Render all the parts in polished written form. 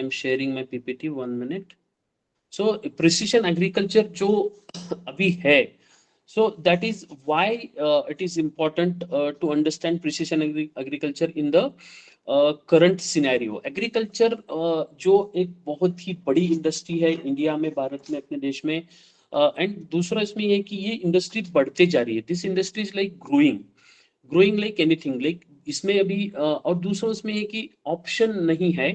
I'm sharing my PPT, 1 minute. So precision agriculture जो अभी है, so that is why it is important to understand precision agriculture in the current scenario. Agriculture जो एक बहुत ही बड़ी industry है India में, भारत में, अपने देश में, एंड दूसरा इसमें ये है कि ये इंडस्ट्री बढ़ते जा रही है. This industry is like growing like anything, like इसमें अभी और दूसरा इसमें ये कि ऑप्शन नहीं है.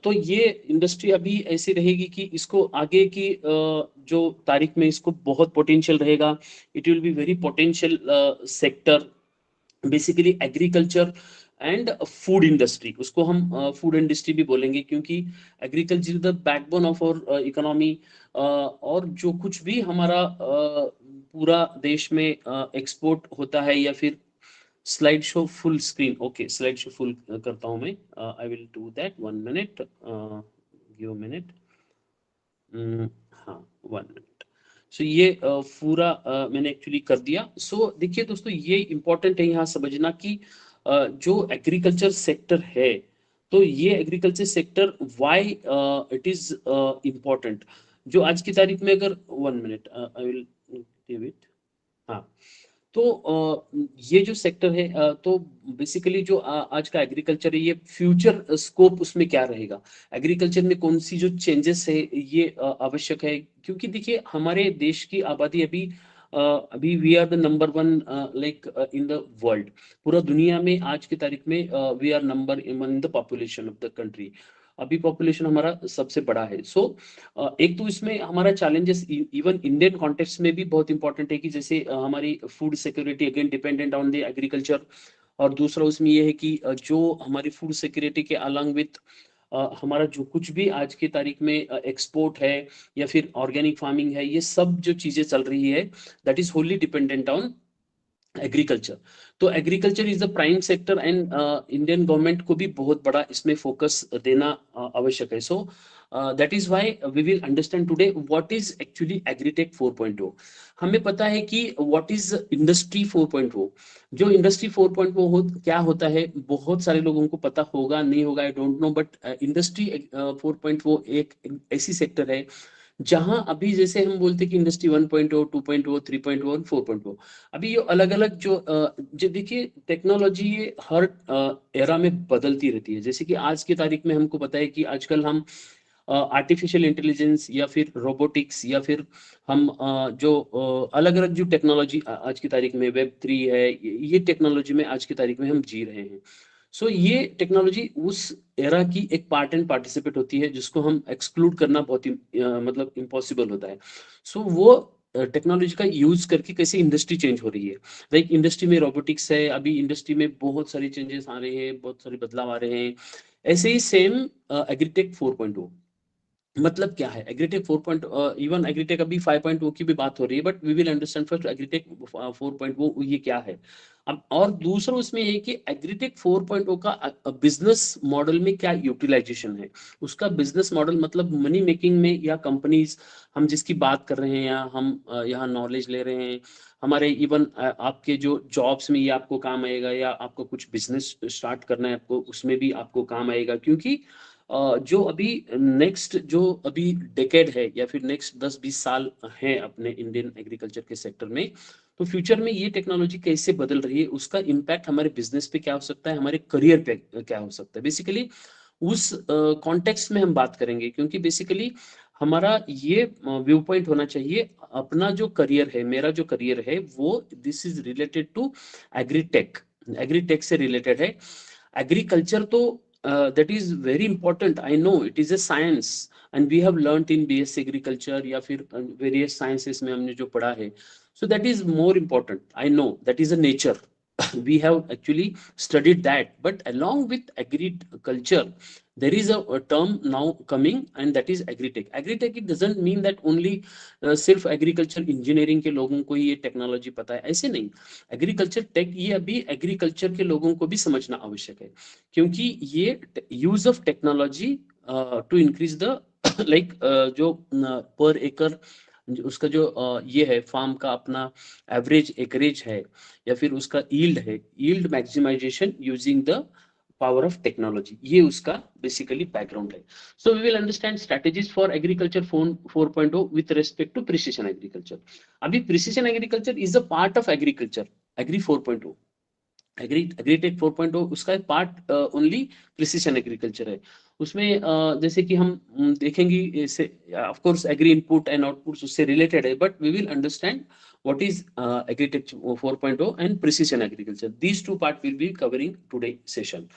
तो ये इंडस्ट्री अभी ऐसी रहेगी कि इसको आगे की जो तारीख में इसको बहुत पोटेंशियल रहेगा. It will be very potential sector. Basically agriculture and food industry, उसको हम फूड इंडस्ट्री भी बोलेंगे, क्योंकि agriculture is the backbone of our economy. और जो कुछ भी हमारा पूरा देश में एक्सपोर्ट होता है, या फिर slide show full screen, okay slide show full करता हूं मैं. I will do that, 1 minute, give minute. हाँ, 1 मिनट. सो ये पूरा मैंने एक्चुअली कर दिया. सो देखिए दोस्तों, ये इंपॉर्टेंट है यहाँ समझना कि जो एग्रीकल्चर सेक्टर है, तो ये agriculture sector why it is important. जो आज की तारीख में, अगर 1 minute I will give it. हाँ, तो ये जो सेक्टर है, तो बेसिकली जो आज का एग्रीकल्चर है, ये फ्यूचर स्कोप उसमें क्या रहेगा, एग्रीकल्चर में कौन सी जो चेंजेस है, ये आवश्यक है. क्योंकि देखिए हमारे देश की आबादी अभी we are the number 1 like in the world. पूरा दुनिया में आज की तारीख में we are number 1 in the population of the country. अभी पॉपुलेशन हमारा सबसे बड़ा है. सो एक तो इसमें हमारा चैलेंजेस इवन इंडियन कॉन्टेक्स्ट में भी बहुत इंपॉर्टेंट है कि जैसे हमारी food security again dependent on the agriculture. और दूसरा उसमें ये है कि जो हमारी फूड सिक्योरिटी के अलॉन्ग विथ हमारा जो कुछ भी आज की तारीख में एक्सपोर्ट है, या फिर ऑर्गेनिक फार्मिंग है, ये सब जो चीजें चल रही है, that is wholly dependent on agriculture. तो agriculture is the prime sector, and Indian government को भी बहुत बड़ा इसमें फोकस देना आवश्यक है. So that is why we will understand today what is actually agritech 4.0. हमें पता है कि व्हाट इज इंडस्ट्री 4.0. जो इंडस्ट्री 4.0 क्या होता है, बहुत सारे लोगों को पता होगा, नहीं होगा, आई डोंट नो, बट इंडस्ट्री 4.0 एक ऐसी सेक्टर है जहां अभी जैसे हम बोलते हैं कि इंडस्ट्री 1.0, 2.0, 3.0 और 4.0, अभी ये अलग अलग जो देखिए टेक्नोलॉजी ये हर एरा में बदलती रहती है. जैसे कि आज की तारीख में हमको पता है कि आजकल हम आर्टिफिशियल इंटेलिजेंस, या फिर रोबोटिक्स, या फिर हम जो अलग अलग जो टेक्नोलॉजी आज की तारीख में Web3 है, ये टेक्नोलॉजी में आज की तारीख में हम जी रहे हैं. सो ये टेक्नोलॉजी उस एरा की एक पार्ट एंड पार्टिसिपेट होती है, जिसको हम एक्सक्लूड करना बहुत ही मतलब इम्पॉसिबल होता है. सो वो टेक्नोलॉजी का यूज करके कैसे इंडस्ट्री चेंज हो रही है. लाइक इंडस्ट्री में रोबोटिक्स है, अभी इंडस्ट्री में बहुत सारे चेंजेस आ रहे हैं, बहुत सारे बदलाव आ रहे हैं. ऐसे ही सेम एग्रीटेक 4.0 मतलब क्या है. एग्रीटेक 4. इवन एग्रीटेक अभी 5.0 की भी बात हो रही है, but we will understand first agritech 4.0 ये क्या है. अब और दूसरा उसमें ये कि एग्रीटेक 4.0 का बिजनेस मॉडल में क्या यूटिलाइजेशन है. उसका बिजनेस मॉडल मतलब मनी मेकिंग में, या कंपनीज हम जिसकी बात कर रहे हैं, या हम यहाँ नॉलेज ले रहे हैं, हमारे इवन आपके जो जॉब्स में ये आपको काम आएगा, या आपको कुछ बिजनेस स्टार्ट करना है आपको, उसमें भी आपको काम आएगा. क्योंकि जो अभी नेक्स्ट जो अभी डेकेड है, या फिर नेक्स्ट 10-20 साल हैं अपने इंडियन एग्रीकल्चर के सेक्टर में, तो फ्यूचर में ये टेक्नोलॉजी कैसे बदल रही है, उसका इम्पैक्ट हमारे बिजनेस पे क्या हो सकता है, हमारे करियर पे क्या हो सकता है. बेसिकली उस कॉन्टेक्स्ट में हम बात करेंगे, क्योंकि बेसिकली हमारा ये व्यू पॉइंट होना चाहिए. अपना जो करियर है, मेरा जो करियर है, वो this is related to agritech. Agritech से रिलेटेड है। एग्रीकल्चर तो that is very important, I know it is a science and we have learned in BSc agriculture या फिर वेरियस साइंसेस में हमने जो पढ़ा है, so that is more important, I know that is a nature, we have actually studied that, but along with agriculture there is a term now coming and that is agritech. Agritech, it doesn't mean that only सिर्फ agriculture engineering के लोगों को ही ये technology पता है, ऐसे नहीं। Agriculture take ये अभी एग्रीकल्चर के लोगों को भी समझना आवश्यक है, क्योंकि ये use of technology to increase the like जो पर एकड़ उसका जो ये है फार्म का अपना एवरेज एकरेज है या फिर उसका यील्ड है, yield maximization using the power of technology, ये उसका बेसिकली बैकग्राउंड है। So we will understand strategies for agriculture 4.0 with respect to precision agriculture. अभी precision agriculture is a part of agriculture, agri 4.0, agritech 4.0 उसका part only precision agriculture है। उसमें जैसे कि हम देखेंगे, of course agri input and outputs उससे related है, but we will understand what is agritech 4.0 and precision agriculture. These two part will be covering today session.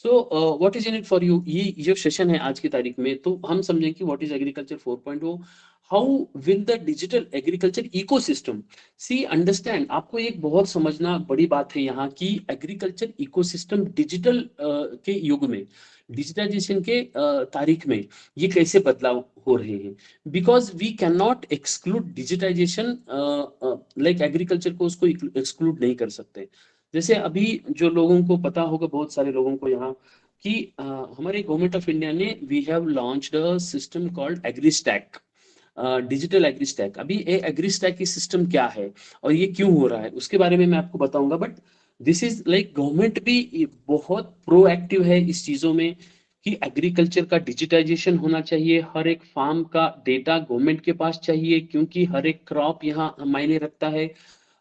So what is in it for you, ये जो session है आज की तारीख में, तो हम समझें कि what is agriculture 4.0, how will the digital agriculture ecosystem, see understand, आपको एक बहुत समझना बड़ी बात है यहाँ की एग्रीकल्चर इकोसिस्टम डिजिटल के युग में, डिजिटाइजेशन के तारीख में ये कैसे बदलाव हो रहे हैं, because we can not exclude digitization, like agriculture को उसको एक्सक्लूड नहीं कर सकते। जैसे अभी जो लोगों को पता होगा, बहुत सारे लोगों को यहाँ कि हमारे गवर्नमेंट ऑफ इंडिया ने we have launched a system called agristack, digital agristack. अभी ये एग्रीस्टैक की सिस्टम क्या है और ये क्यों हो रहा है उसके बारे में मैं आपको बताऊंगा, but this is like government भी बहुत प्रोएक्टिव है इस चीजों में कि एग्रीकल्चर का डिजिटाइजेशन होना चाहिए, हर एक फार्म का डेटा गवर्नमेंट के पास चाहिए, क्योंकि हर एक क्रॉप यहाँ मायने रखता है।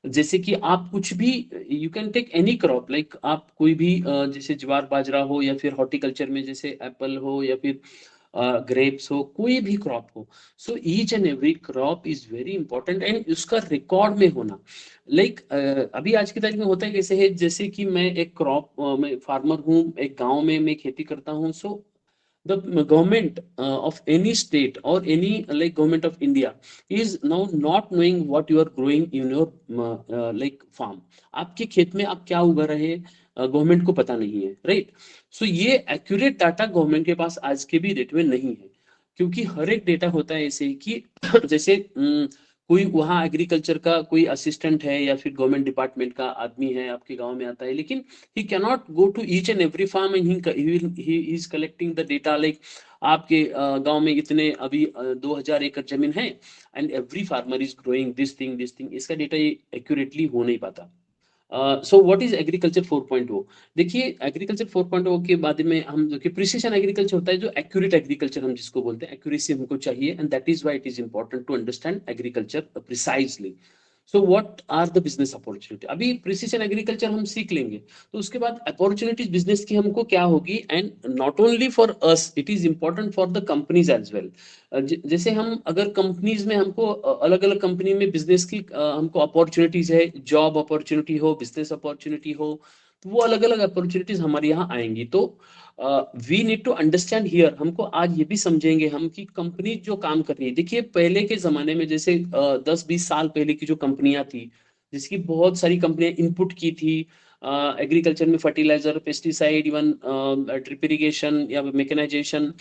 जैसे कि आप कुछ भी, you can take any crop, like आप कोई भी जैसे ज्वार बाजरा हो या फिर हॉर्टिकल्चर में जैसे एप्पल हो या फिर ग्रेप्स हो, कोई भी क्रॉप हो, so each and every crop is very important and उसका रिकॉर्ड में होना, लाइक अभी आज की तारीख में होता है कैसे है, जैसे कि मैं एक क्रॉप, मैं फार्मर हूँ, एक गांव में मैं खेती करता हूँ, सो the government of any state or any like government of India is now not knowing what you are growing in your like farm, आपके खेत में आप क्या उगा रहे हैं, गवर्नमेंट को पता नहीं है, राइट। सो ये एक्यूरेट डाटा गवर्नमेंट के पास आज के भी डेट में नहीं है, क्योंकि हर एक डेटा होता है ऐसे कि जैसे कोई वहाँ एग्रीकल्चर का कोई असिस्टेंट है या फिर गवर्नमेंट डिपार्टमेंट का आदमी है आपके गांव में आता है, लेकिन he cannot go to each and every farm and he is collecting the data like आपके गांव में इतने अभी 2000 एकड़ जमीन है and every farmer is growing this thing, इसका डेटा ये एक्यूरेटली हो नहीं पाता। सो व्हाट इज एग्रीकल्चर 4.0, देखिए एग्रीकल्चर 4.0 के बाद में हम देखिए प्रिसिशन एग्रीकल्चर होता है, जो एक्यूरेट एग्रीकल्चर हम जिसको बोलते हैं, एक्यूरेसी हमको चाहिए and that is why it is important to understand agriculture precisely. So what are the business opportunity, अभी प्रिसिशन एग्रीकल्चर हम सीख लेंगे तो उसके बाद अपॉर्चुनिटीज बिजनेस की हमको क्या होगी, and not only for us, it is important for the companies as well. जैसे हम अगर कंपनीज में हमको अलग अलग कंपनी में बिजनेस की हमको अपॉर्चुनिटीज है, जॉब अपॉर्चुनिटी हो, बिजनेस अपॉर्चुनिटी हो, तो वो अलग अलग अपॉर्चुनिटीज हमारे यहाँ आएंगी। तो we need to understand here, हमको आज ये भी समझेंगे हम कि कंपनी जो काम कर रही है, देखिए पहले के जमाने में जैसे 10-20 साल पहले की जो कंपनियां थी, जिसकी बहुत सारी कंपनियां इनपुट की थी एग्रीकल्चर में, fertiliser, pesticide, even drip irrigation या मैकेनाइजेशन,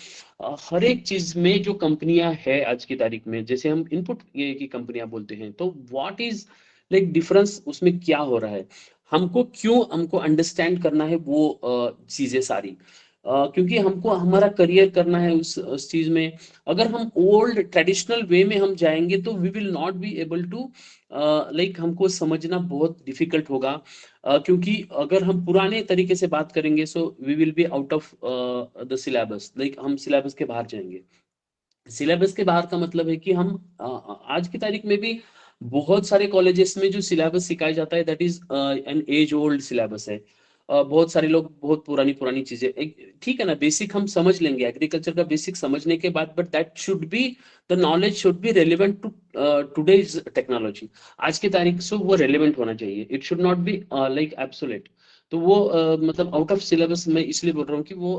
हर एक चीज में जो कंपनियां है आज की तारीख में, जैसे हम इनपुट की कंपनियां बोलते हैं, तो व्हाट इज लाइक डिफरेंस उसमें क्या हो रहा है, हमको क्यों हमको अंडरस्टैंड करना है वो चीजें सारी, क्योंकि हमको हमारा करियर करना है उस चीज में। अगर हम ओल्ड ट्रेडिशनल वे में हम जाएंगे तो we will not be able to like, हमको समझना बहुत डिफिकल्ट होगा, क्योंकि अगर हम पुराने तरीके से बात करेंगे so we will be out of the syllabus, like हम सिलेबस के बाहर जाएंगे। सिलेबस के बाहर का मतलब है कि हम आज की तारीख में भी बहुत सारे कॉलेजेस में जो सिलेबस सिखाया जाता है that is an age old syllabus है। बहुत सारे लोग बहुत पुरानी पुरानी चीजें, ठीक है ना, बेसिक हम समझ लेंगे, एग्रीकल्चर का बेसिक समझने के बाद, but that should be, the knowledge should be relevant to today's technology, आज की तारीख से वो रेलिवेंट होना चाहिए, it should not be like absolute. तो वो मतलब आउट ऑफ सिलेबस मैं इसलिए बोल रहा हूँ कि वो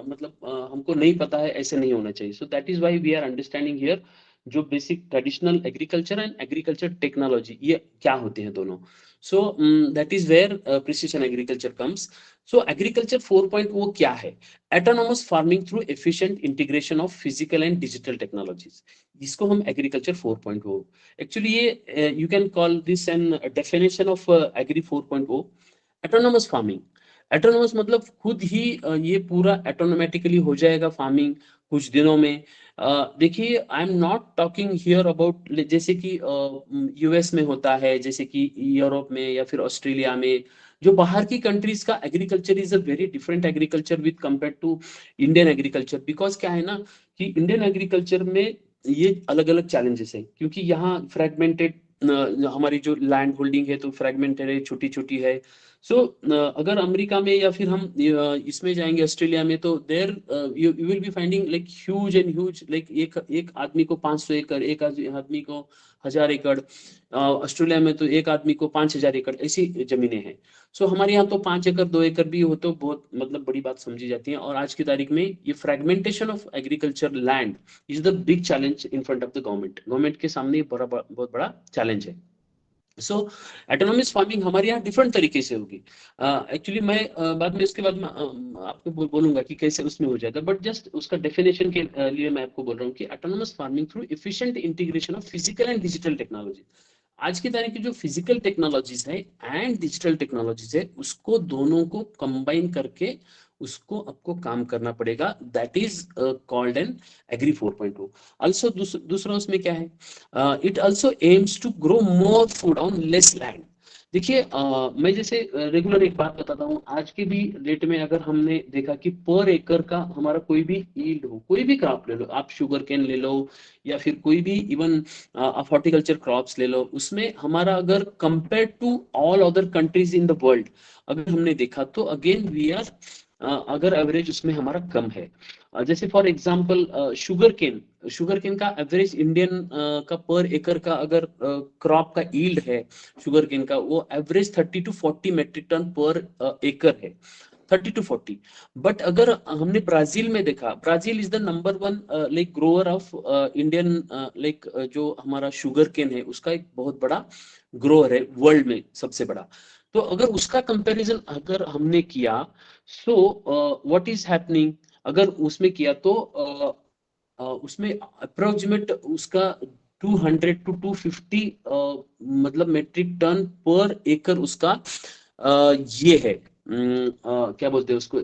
मतलब हमको नहीं पता है, ऐसे नहीं होना चाहिए। So that is why we are understanding here जो basic traditional agriculture and agriculture technology ये क्या होते हैं दोनों। So that is where precision agriculture comes. So agriculture 4.0 क्या है? Autonomous farming through efficient integration of physical and digital technologies, जिसको हम एग्रीकल्चर 4.0 एक्चुअली ये you can call this an definition of agri 4.0। Autonomous farming, autonomous मतलब खुद ही ये पूरा automatically हो जाएगा फार्मिंग कुछ दिनों में। देखिए I am not talking here about जैसे कि यूएस में होता है, जैसे कि यूरोप में या फिर ऑस्ट्रेलिया में, जो बाहर की कंट्रीज का agriculture is a very different agriculture with compare to Indian agriculture. Because क्या है ना कि इंडियन एग्रीकल्चर में ये अलग अलग चैलेंजेस है, क्योंकि यहाँ फ्रेगमेंटेड हमारी जो लैंड होल्डिंग है तो फ्रेगमेंटेड है, छोटी छोटी है। सो अगर अमेरिका में या फिर हम इसमें जाएंगे ऑस्ट्रेलिया में, तो there you will be finding like huge and huge, like एक एक आदमी को 500 एकड़, एक आदमी को 1000 एकड़। ऑस्ट्रेलिया में तो एक आदमी को 5000 एकड़ ऐसी जमीनें हैं। सो हमारे यहाँ तो 5 एकड़ 2 एकड़ भी हो तो बहुत मतलब बड़ी बात समझी जाती है। और आज की तारीख में ये fragmentation of agriculture land is the big challenge in front of the government. Government के सामने ये बहुत बड़ा चैलेंज है। सो ऑटोनोमस फार्मिंग हमारे यहाँ डिफरेंट तरीके से होगी। एक्चुअली मैं बाद में इसके बाद में आपको बोलूंगा कि कैसे उसमें हो जाएगा, बट जस्ट उसका डेफिनेशन के लिए मैं आपको बोल रहा हूँ कि autonomous farming through efficient integration of physical and digital technology. आज की तारीख की जो फिजिकल टेक्नोलॉजीज है एंड डिजिटल टेक्नोलॉजीज है, उसको दोनों को कंबाइन करके उसको आपको काम करना पड़ेगा। That is called an agri 4.0। Also दूसरा उसमें क्या है, it also aims to grow more food on less land. देखिए मैं जैसे रेगुलर एक बात बताता हूँ, आज के भी डेट में अगर हमने देखा कि पर एकड़ का हमारा कोई भी यील्ड हो, कोई भी क्रॉप ले लो आप, शुगर केन ले लो या फिर कोई भी इवन आप हॉर्टिकल्चर क्रॉप्स ले लो, उसमें हमारा अगर compare to all other countries in the world अगर हमने देखा तो अगेन वी आर अगर एवरेज उसमें हमारा कम है। जैसे फॉर एग्जांपल शुगर केन का एवरेज इंडियन का पर एकड़ का अगर क्रॉप का यील्ड है शुगर केन का, वो एवरेज 30 to 40 मेट्रिक टन पर एकड़ है, 30 to 40। बट अगर हमने ब्राजील में देखा, Brazil is the number one like grower of Indian, like जो हमारा शुगर केन है उसका एक बहुत बड़ा ग्रोअर है वर्ल्ड में सबसे बड़ा। तो अगर उसका कंपैरिजन अगर हमने किया, सो व्हाट इज हैपनिंग, अगर उसमें किया तो उसमें अप्रोक्सीमेट उसका 200 to 250 मतलब मेट्रिक टन पर एकड़ उसका ये है, क्या बोलते हैं उसको,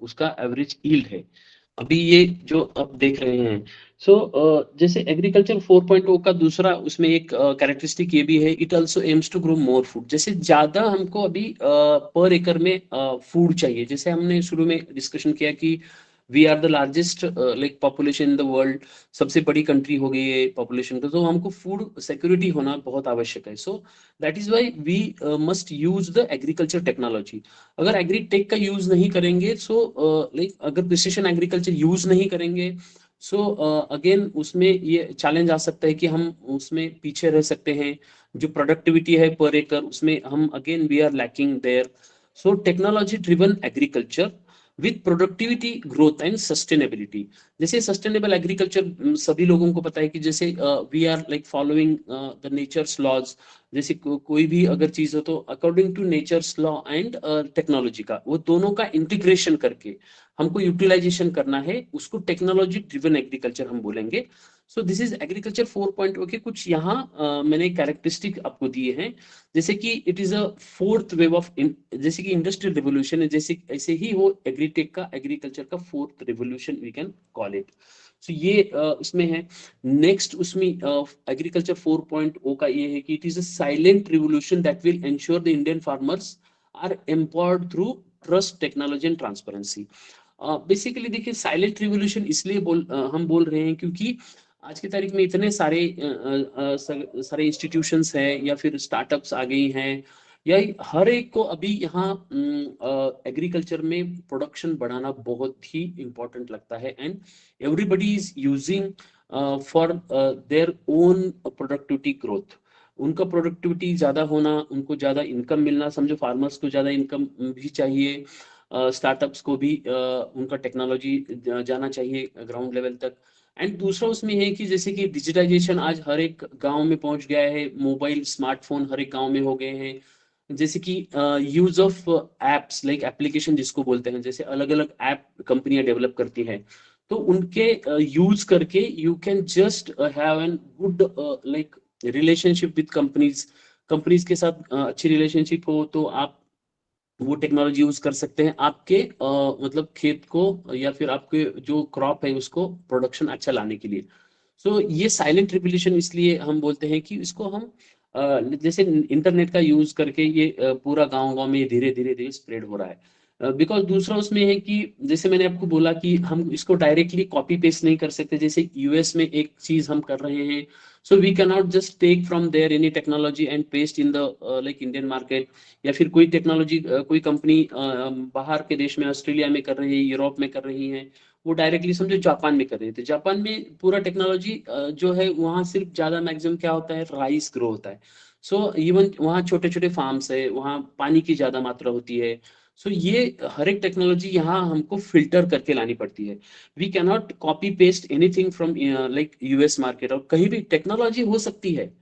उसका एवरेज यील्ड है अभी ये जो आप देख रहे हैं। सो जैसे एग्रीकल्चर 4.0 का दूसरा उसमें एक कैरेक्टरिस्टिक ये भी है, it also aims to grow more food. जैसे ज्यादा हमको अभी पर एकड़ में फूड चाहिए, जैसे हमने शुरू में डिस्कशन किया कि we are the largest like population in the world, सबसे बड़ी कंट्री हो गई है पॉपुलेशन का, तो हमको फूड सिक्योरिटी होना बहुत आवश्यक है। So that is why we must use the agriculture technology. अगर एग्री टेक का यूज नहीं करेंगे, सो लाइक अगर प्रिसिशन एग्रीकल्चर यूज नहीं करेंगे, सो अगेन उसमें ये चैलेंज आ सकता है कि हम उसमें पीछे रह सकते हैं। जो प्रोडक्टिविटी है पर एकड़ उसमें हम again we are lacking there. So technology driven agriculture with productivity growth and sustainability. जैसे सस्टेनेबल एग्रीकल्चर सभी लोगों को पता है कि जैसे we are like following the nature's laws. जैसे कोई भी अगर चीज हो तो according to nature's law and technology का, वो दोनों का इंटीग्रेशन करके हमको यूटिलाइजेशन करना है, उसको टेक्नोलॉजी ड्रिवन एग्रीकल्चर हम बोलेंगे। सो दिस इज एग्रीकल्चर 4.0 के कुछ यहाँ मैंने कैरेक्टरिस्टिक आपको दिए हैं। जैसे कि it is a fourth wave of, जैसे कि इंडस्ट्रियल रिवोल्यूशन है, जैसे ऐसे ही वो एग्रीटेक का एग्रीकल्चर का fourth revolution we can call it. So ये उसमें है। नेक्स्ट उसमें एग्रीकल्चर 4.0 का ये है कि it is a silent revolution that will ensure the Indian farmers are empowered through trust technology and transparency. Basically देखिए साइलेंट रिवोल्यूशन इसलिए हम बोल रहे हैं क्योंकि आज की तारीख में इतने सारे सारे इंस्टीट्यूशंस हैं या फिर स्टार्टअप्स आ गई हैं, या हर एक को अभी यहाँ एग्रीकल्चर में प्रोडक्शन बढ़ाना बहुत ही इंपॉर्टेंट लगता है। And everybody is using for their own productivity growth. उनका प्रोडक्टिविटी ज़्यादा होना, उनको ज़्यादा इनकम मिलना, समझो फार्मर्स को ज़्यादा इनकम भी चाहिए, स्टार्टअप्स को भी उनका टेक्नोलॉजी जाना चाहिए ग्राउंड लेवल तक। एंड दूसरा उसमें है कि जैसे कि डिजिटाइजेशन आज हर एक गांव में पहुंच गया है, मोबाइल स्मार्टफोन हर एक गांव में हो गए हैं। जैसे कि use of apps like application जिसको बोलते हैं, जैसे अलग अलग ऐप कंपनियां डेवलप करती हैं, तो उनके यूज करके you can just have an good like relationship with companies. Companies के साथ अच्छी रिलेशनशिप हो तो आप वो टेक्नोलॉजी यूज कर सकते हैं आपके मतलब खेत को या फिर आपके जो क्रॉप है उसको प्रोडक्शन अच्छा लाने के लिए। सो ये साइलेंट रिवोल्यूशन इसलिए हम बोलते हैं कि इसको हम जैसे इंटरनेट का यूज करके ये पूरा गांव गांव में धीरे धीरे धीरे स्प्रेड हो रहा है। बिकॉज दूसरा उसमें है कि जैसे मैंने आपको बोला कि हम इसको डायरेक्टली कॉपी पेस्ट नहीं कर सकते, जैसे यूएस में एक चीज हम कर रहे हैं, so we can not just take from there any technology and paste in the like Indian market. या फिर कोई टेक्नोलॉजी कोई कंपनी बाहर के देश में ऑस्ट्रेलिया में कर रही है, यूरोप में कर रही है, वो डायरेक्टली समझो जापान में कर रहे थे। जापान में पूरा टेक्नोलॉजी जो है वहाँ सिर्फ ज्यादा मैक्सिमम क्या होता है, राइस ग्रो होता है। सो इवन वहाँ छोटे छोटे फार्म्स है, वहाँ पानी की ज्यादा मात्रा होती है। सो ये हर एक टेक्नोलॉजी यहाँ हमको फिल्टर करके लानी पड़ती है। We cannot copy paste anything from like US market, और कहीं भी टेक्नोलॉजी हो सकती है।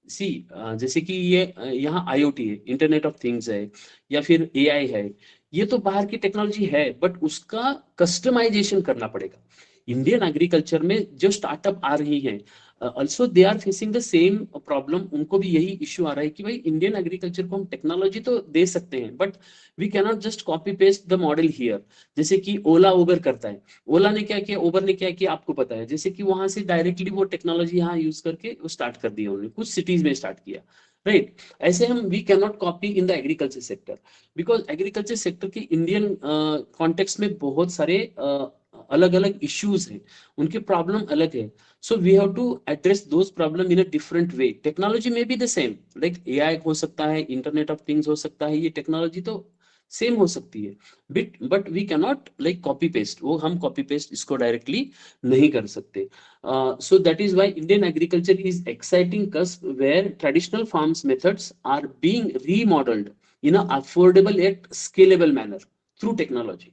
सी जैसे कि ये यहाँ आईओटी है, इंटरनेट ऑफ थिंग्स है, या फिर एआई है, ये तो बाहर की टेक्नोलॉजी है, बट उसका कस्टमाइजेशन करना पड़ेगा। इंडियन एग्रीकल्चर में जो स्टार्टअप आ रही हैं, also they are facing the same problem. उनको भी यही इश्यू आ रहा है कि भाई इंडियन एग्रीकल्चर को हम टेक्नोलॉजी तो दे सकते हैं, but we cannot just copy paste the model here. जैसे कि ओला उबर करता है, ओला ने क्या किया, उबर ने क्या किया, आपको पता है, जैसे कि वहां से डायरेक्टली वो टेक्नोलॉजी यहाँ यूज करके वो स्टार्ट कर दिया, उन्होंने कुछ सिटीज में स्टार्ट किया, राइट। ऐसे हम we can not copy in the agriculture sector, because agriculture sector के इंडियन कॉन्टेक्स्ट में बहुत सारे अलग अलग इश्यूज हैं, उनके प्रॉब्लम अलग है। So we have to address those problem in a different way. Technology में भी द सेम, लाइक एआई हो सकता है, इंटरनेट ऑफ थिंग्स हो सकता है, ये टेक्नोलॉजी तो सेम हो सकती है, but we can not like copy paste, वो हम कॉपी पेस्ट इसको डायरेक्टली नहीं कर सकते। So that is why Indian agriculture is exciting cusp where traditional farms methods are being remodeled in an affordable yet scalable manner through technology।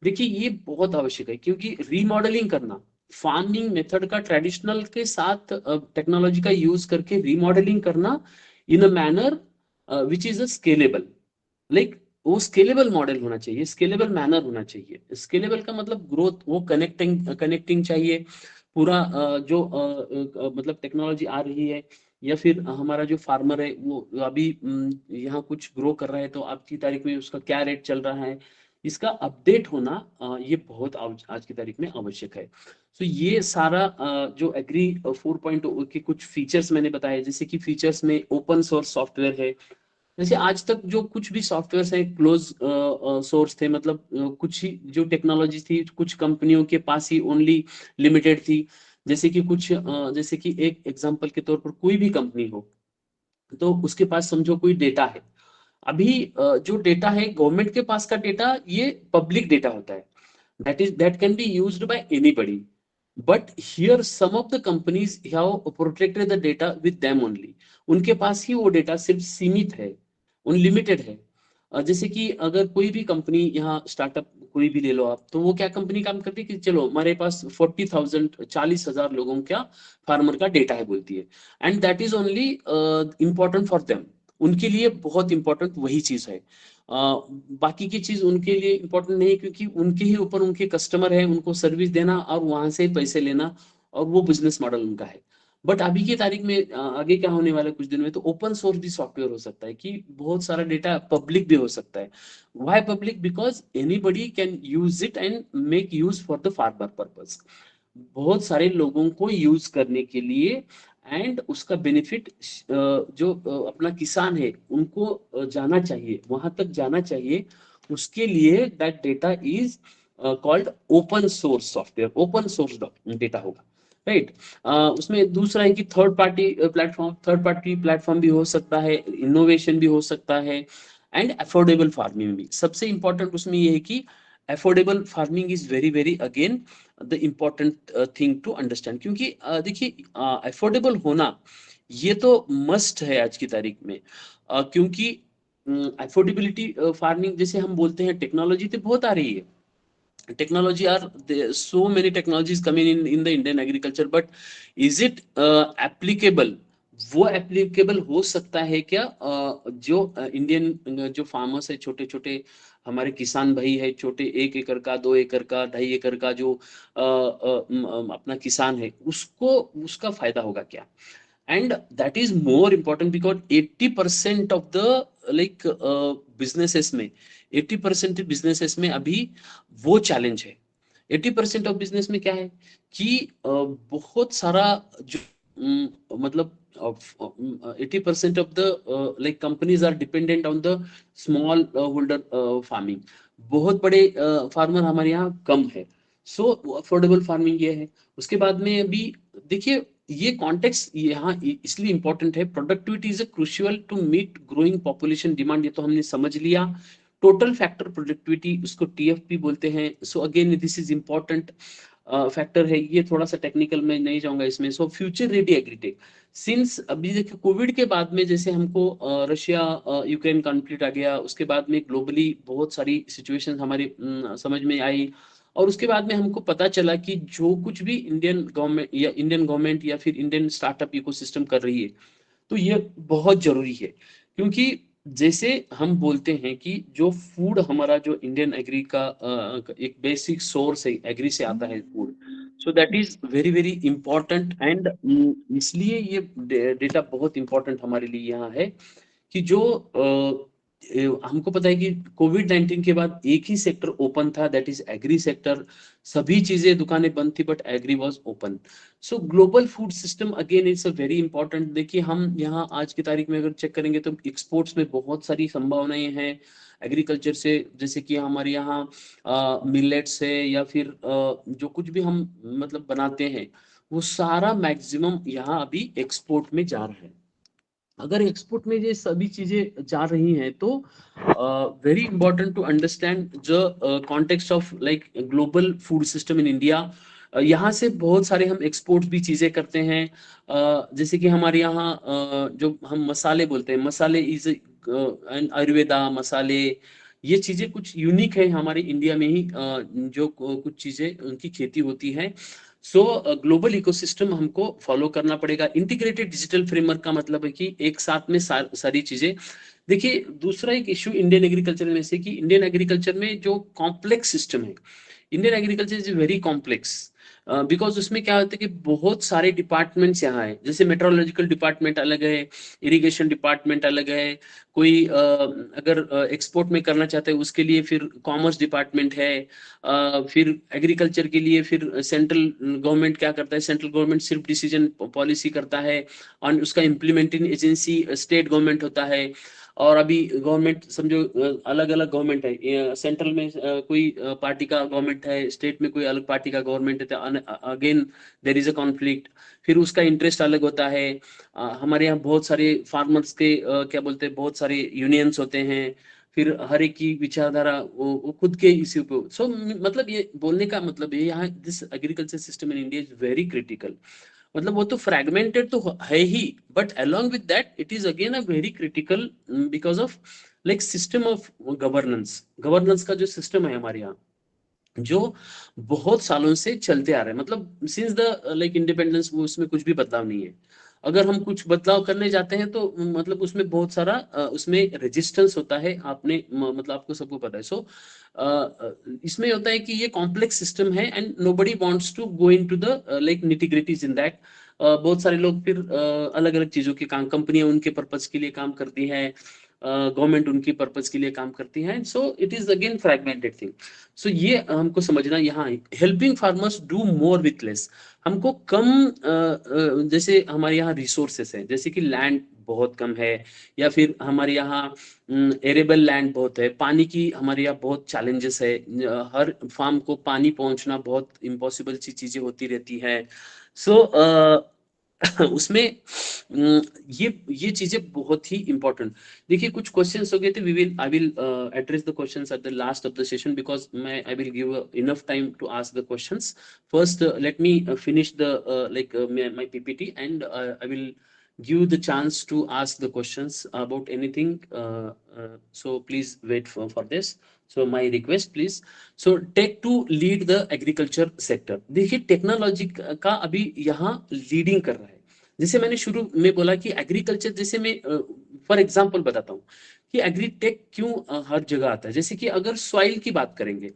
देखिए ये बहुत आवश्यक है, क्योंकि रीमॉडलिंग करना, फार्मिंग मेथड का ट्रेडिशनल के साथ टेक्नोलॉजी का यूज करके रीमॉडलिंग करना in a manner which is a scalable, like वो स्केलेबल मॉडल होना चाहिए, स्केलेबल मैनर होना चाहिए। स्केलेबल का मतलब ग्रोथ, वो कनेक्टिंग कनेक्टिंग चाहिए पूरा जो मतलब टेक्नोलॉजी आ रही है, या फिर हमारा जो फार्मर है वो अभी यहाँ कुछ ग्रो कर रहा है, तो आज की तारीख में उसका क्या रेट चल रहा है, इसका अपडेट होना ये बहुत आज की तारीख में आवश्यक है। तो ये सारा जो एग्री 4.0 के कुछ फीचर्स मैंने बताए, जैसे कि फीचर्स में ओपन सोर्स सॉफ्टवेयर है। जैसे आज तक जो कुछ भी सॉफ्टवेयर है क्लोज सोर्स थे, मतलब कुछ ही जो टेक्नोलॉजी थी कुछ कंपनियों के पास ही ओनली लिमिटेड थी। जैसे कि कुछ जैसे कि एक एग्जांपल के तौर पर कोई भी कंपनी हो, तो उसके पास समझो कोई डेटा है। अभी जो डेटा है गवर्नमेंट के पास का डेटा, ये पब्लिक डेटा होता है, that can be used by anybody, but here some of the companies have protected the data with them only। उनके पास ही वो डेटा सिर्फ सीमित है, अनलिमिटेड है। जैसे कि अगर कोई भी कंपनी यहाँ स्टार्टअप कोई भी ले लो आप, तो वो क्या कंपनी काम करती है कि चलो हमारे पास 40,000 40,000 लोगों का फार्मर का डेटा है बोलती है, and that is only important for them. उनके लिए बहुत इंपॉर्टेंट वही चीज है, बाकी की चीज उनके लिए इंपॉर्टेंट नहीं, क्योंकि उनके ही ऊपर उनके कस्टमर है, उनको सर्विस देना और वहां से पैसे लेना, और वो बिजनेस मॉडल उनका है। बट अभी की तारीख में आगे क्या होने वाला है कुछ दिन में, तो ओपन सोर्स भी सॉफ्टवेयर हो सकता है, कि बहुत सारा डेटा पब्लिक भी हो सकता है। Why public? Because anybody can use it and make use for the farmer purpose. बहुत सारे लोगों को यूज करने के लिए, एंड उसका बेनिफिट जो अपना किसान है उनको जाना चाहिए, वहां तक जाना चाहिए। उसके लिए that data is called open source software, open source data होगा, राइट। उसमें दूसरा है कि थर्ड पार्टी प्लेटफॉर्म भी हो सकता है, इनोवेशन भी हो सकता है, एंड अफोर्डेबल फार्मिंग भी। सबसे इंपॉर्टेंट उसमें ये है कि affordable farming is very very again the important thing to understand, क्योंकि देखिए अफोर्डेबल होना ये तो मस्ट है आज की तारीख में, क्योंकि अफोर्डेबिलिटी फार्मिंग जैसे हम बोलते हैं, टेक्नोलॉजी तो बहुत आ रही है, technology are there, so many technologies coming in the Indian agriculture, but is it applicable? वो एप्लीकेबल हो सकता है क्या? जो इंडियन जो फार्मर्स है, छोटे छोटे हमारे किसान भाई है, छोटे 1 एकड़ का, 2 एकड़ का, 2.5 एकड़ का जो अपना किसान है, उसको उसका फायदा होगा क्या? And that is more important because 80% of the like businesses में, 80% बिजनेसेस में अभी वो चैलेंज है। 80% ऑफ बिजनेस में क्या है कि बहुत सारा जो मतलब 80% of the like companies are dependent on the smallholder farming. बहुत बड़े फार्मर हमारे यहाँ कम है। सो अफोर्डेबल फार्मिंग ये है। उसके बाद में अभी देखिए, ये कॉन्टेक्स्ट यहाँ इसलिए इंपॉर्टेंट है, productivity is a crucial to meet growing population demand, ये तो हमने समझ लिया। टोटल फैक्टर प्रोडक्टिविटी, उसको टीएफपी बोलते हैं। So again this is important factor है, ये थोड़ा सा टेक्निकल में नहीं जाऊंगा इसमें। So future ready agritech, since अभी देखिए कोविड के बाद में जैसे हमको रशिया यूक्रेन कॉन्फ्लिक्ट आ गया, उसके बाद में ग्लोबली बहुत सारी सिचुएशन हमारी समझ में आई, और उसके बाद में हमको पता चला कि जो कुछ भी इंडियन गवर्नमेंट या फिर इंडियन स्टार्टअप इकोसिस्टम कर रही है, तो ये बहुत जरूरी है। क्योंकि जैसे हम बोलते हैं कि जो फूड हमारा, जो इंडियन एग्री का एक बेसिक सोर्स है, एग्री से आता है food, so that is very very important. And इसलिए ये डेटा बहुत इंपॉर्टेंट हमारे लिए यहाँ है कि जो हमको पता है कि कोविड-19 के बाद एक ही सेक्टर ओपन था, दैट इज एग्री सेक्टर। सभी चीजें दुकानें बंद थी, but agri was open. So global food system again it's a very important. देखिए हम यहाँ आज की तारीख में अगर चेक करेंगे तो एक्सपोर्ट्स में बहुत सारी संभावनाएं हैं एग्रीकल्चर से। जैसे कि हमारे यहाँ मिलेट्स है, या फिर जो कुछ भी हम मतलब बनाते हैं, वो सारा मैक्सिमम यहाँ अभी एक्सपोर्ट में जा रहा है। अगर एक्सपोर्ट में ये सभी चीजें जा रही हैं, तो very important to understand the context of like global food system in India. यहाँ से बहुत सारे हम एक्सपोर्ट भी चीजें करते हैं। जैसे कि हमारे यहाँ जो हम मसाले बोलते हैं, मसाले इज आयुर्वेदा मसाले, ये चीजें कुछ यूनिक है हमारे इंडिया में ही, जो कुछ चीजें उनकी खेती होती है। सो ग्लोबल इकोसिस्टम हमको फॉलो करना पड़ेगा। इंटीग्रेटेड डिजिटल फ्रेमवर्क का मतलब है कि एक साथ में सारी चीजें। देखिए दूसरा एक इश्यू इंडियन एग्रीकल्चर में से, कि इंडियन एग्रीकल्चर में जो कॉम्प्लेक्स सिस्टम है, Indian agriculture is very complex. Because उसमें क्या होता है कि बहुत सारे डिपार्टमेंट्स यहाँ है। जैसे मेट्रोलॉजिकल डिपार्टमेंट अलग है, इरिगेशन डिपार्टमेंट अलग है, कोई अगर एक्सपोर्ट में करना चाहते हैं उसके लिए फिर कॉमर्स डिपार्टमेंट है, फिर एग्रीकल्चर के लिए फिर सेंट्रल गवर्नमेंट क्या करता है, सेंट्रल गवर्नमेंट सिर्फ डिसीजन पॉलिसी करता है, और उसका इम्प्लीमेंटिंग एजेंसी स्टेट गवर्नमेंट होता है। और अभी गवर्नमेंट समझो अलग अलग गवर्नमेंट है, सेंट्रल में कोई पार्टी का गवर्नमेंट है, स्टेट में कोई अलग पार्टी का गवर्नमेंट है, तो again there is a conflict, फिर उसका इंटरेस्ट अलग होता है। हमारे यहाँ बहुत सारे फार्मर्स के क्या बोलते हैं, बहुत सारे यूनियंस होते हैं, फिर हर एक की विचारधारा वो खुद के इश्यू पे। सो मतलब ये बोलने का मतलब ये, यहाँ this agriculture system in India is very critical. मतलब वो तो फ्रैगमेंटेड तो है ही, but along with that it is again a very critical, because of like system of governance. Governance का जो सिस्टम है हमारे यहाँ, जो बहुत सालों से चलते आ रहे हैं, मतलब सिंस द लाइक इंडिपेंडेंस, वो उसमें कुछ भी बदलाव नहीं है। अगर हम कुछ बदलाव करने जाते हैं तो मतलब उसमें बहुत सारा उसमें रेजिस्टेंस होता है। आपने मतलब आपको सबको पता है। सो इसमें होता है कि ये कॉम्प्लेक्स सिस्टम है, and nobody wants to go into the like nitty gritties in that. बहुत सारे लोग फिर अलग अलग चीजों के काम, कंपनियां उनके पर्पज के लिए काम करती है, गवर्नमेंट उनकी पर्पज के लिए काम करती है। So it is again fragmented thing. So ये हमको समझना यहाँ है। Helping farmers do more with less, हमको कम जैसे हमारे यहाँ रिसोर्सेस है, जैसे कि लैंड बहुत कम है, या फिर हमारे यहाँ एरेबल लैंड बहुत है, पानी की हमारे यहाँ बहुत चैलेंजेस है, हर फार्म को पानी पहुंचना बहुत इम्पॉसिबल सी चीजें होती रहती है। सो उसमें ये चीजें बहुत ही इंपॉर्टेंट। देखिए कुछ क्वेश्चंस हो गए थे, we will I will address the questions at the last of the session, because मैं I will give enough time to ask the questions. First let me finish the like my PPT, and I will give the chance to ask the questions about anything. So please wait for this. So my request please. So take to lead the agriculture sector. देखिए technology का अभी यहाँ leading कर रहा है. जैसे मैंने शुरू में बोला कि एग्रीकल्चर, जैसे मैं फॉर एग्जांपल बताता हूँ कि एग्रीटेक क्यों हर जगह आता है. जैसे कि अगर सॉइल की बात करेंगे,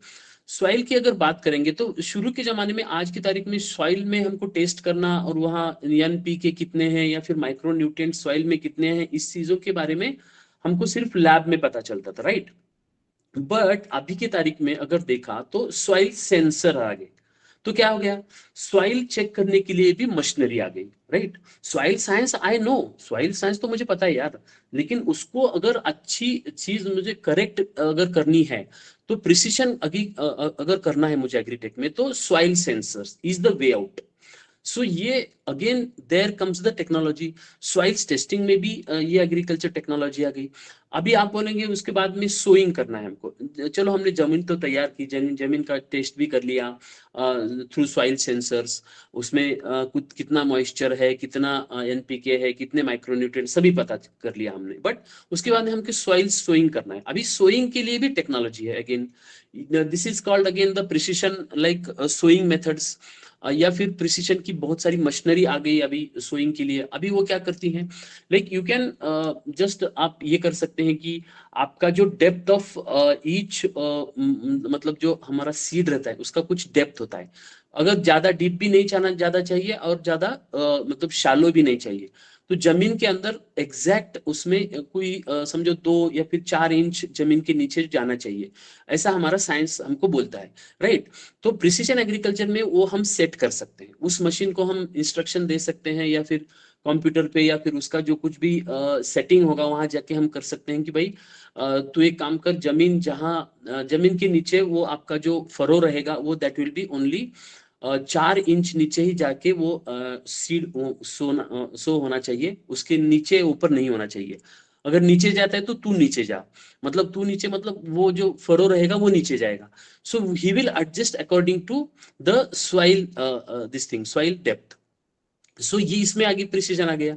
सॉइल की अगर बात करेंगे तो शुरू के जमाने में, आज की तारीख में सॉइल में हमको टेस्ट करना और वहाँ एनपीके कितने हैं या फिर माइक्रो न्यूट्रिएंट सॉइल में कितने हैं, इस चीजों के बारे में हमको सिर्फ लैब में पता चलता था, राइट. बट अभी की तारीख में अगर देखा तो सॉइल सेंसर आ गए. तो क्या हो गया, सॉइल चेक करने के लिए भी मशीनरी आ गई, right. Soil science I know, soil science तो मुझे पता है यार, लेकिन उसको अगर अच्छी चीज मुझे करेक्ट अगर करनी है तो प्रिसीशन अगर करना है मुझे एग्रीटेक में, तो soil sensors is the way out. So ये again there comes the technology. Soils testing में भी ये एग्रीकल्चर टेक्नोलॉजी आ गई. अभी आप बोलेंगे उसके बाद में सोइंग करना है हमको. चलो हमने जमीन तो तैयार की, जमीन का टेस्ट भी कर लिया थ्रू सॉइल सेंसर्स. उसमें कुछ कितना मॉइस्चर है, कितना एनपीके है, कितने माइक्रोन्यूट्रिएंट, सभी पता कर लिया हमने. बट उसके बाद हमको सॉइल सोइंग करना है. अभी सोइंग के लिए भी टेक्नोलॉजी है. Again this is called again the precision like sowing methods. या फिर प्रिसिशन की बहुत सारी मशीनरी आ गई अभी सोइंग के लिए. अभी वो क्या करती हैं, लाइक यू कैन जस्ट आप ये कर सकते हैं कि आपका जो डेप्थ ऑफ ईच, मतलब जो हमारा सीड रहता है उसका कुछ डेप्थ होता है. अगर ज्यादा डीप भी नहीं जाना ज्यादा चाहिए और ज्यादा मतलब शैलो भी नहीं चाहिए. तो जमीन के अंदर एग्जैक्ट उसमें कोई समझो 2 या फिर 4 इंच जमीन के नीचे जाना चाहिए, ऐसा हमारा साइंस हमको बोलता है, राइट. तो प्रिसीजन एग्रीकल्चर में वो हम सेट कर सकते हैं. उस मशीन को हम इंस्ट्रक्शन दे सकते हैं या फिर कंप्यूटर पे, या फिर उसका जो कुछ भी सेटिंग होगा वहां जाके हम कर सकते हैं कि भाई तू एक काम कर, जमीन जहां जमीन के नीचे वो आपका जो फरो रहेगा वो that will B only 4 inch नीचे ही जाके वो सीड सो होना चाहिए. उसके नीचे ऊपर नहीं होना चाहिए. अगर नीचे जाता है तो तू नीचे जा, मतलब तू नीचे मतलब वो जो फरो रहेगा वो नीचे जाएगा. So he will adjust according to the soil, this thing soil depth. So ये इसमें आगे प्रिसीजन आ गया.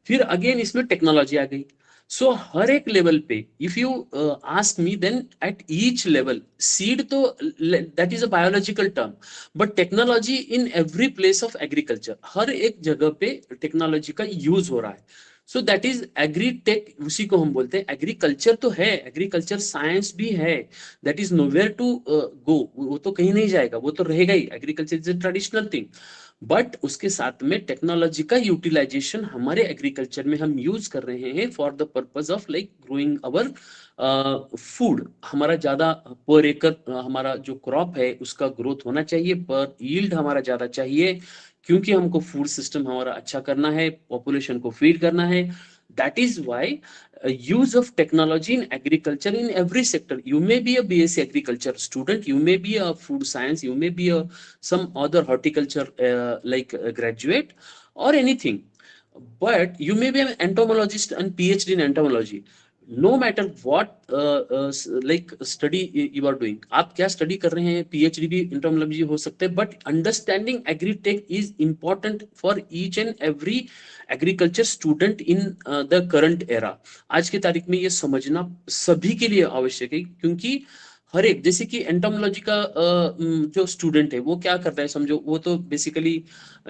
फिर अगेन इसमें टेक्नोलॉजी आ गई. सो हर एक लेवल पे if you ask me, then at each level seed तो that is a biological term, but technology in every place of agriculture, हर एक जगह पे टेक्नोलॉजी का यूज हो रहा है. So that is agritech, उसी को हम बोलते हैं. एग्रीकल्चर तो है, एग्रीकल्चर साइंस भी है, that is nowhere to go. वो तो कहीं नहीं जाएगा, वो तो रहेगा ही. Agriculture is a traditional thing. But उसके साथ में टेक्नोलॉजी का यूटिलाइजेशन हमारे एग्रीकल्चर में हम यूज कर रहे हैं for the purpose of like growing our food. हमारा ज्यादा पर एकड़ हमारा जो क्रॉप है उसका ग्रोथ होना चाहिए, पर यील्ड हमारा ज्यादा चाहिए, क्योंकि हमको फूड सिस्टम हमारा अच्छा करना है, पॉपुलेशन को फीड करना है. That is why use of technology in agriculture in every sector. You may be a BSc agriculture student, you may be a food science, you may be a some other horticulture like a graduate or anything, but you may be an entomologist and PhD in entomology. No matter what like study you are doing, आप क्या study कर रहे हैं, PhD भी entomology हो सकते हैं. But understanding agritech is important for each and every agriculture student in the current era. आज की तारीख में ये समझना सभी के लिए आवश्यक है, क्योंकि हर एक, जैसे कि एंटोमोलॉजी का जो स्टूडेंट है वो क्या करता है समझो, वो तो बेसिकली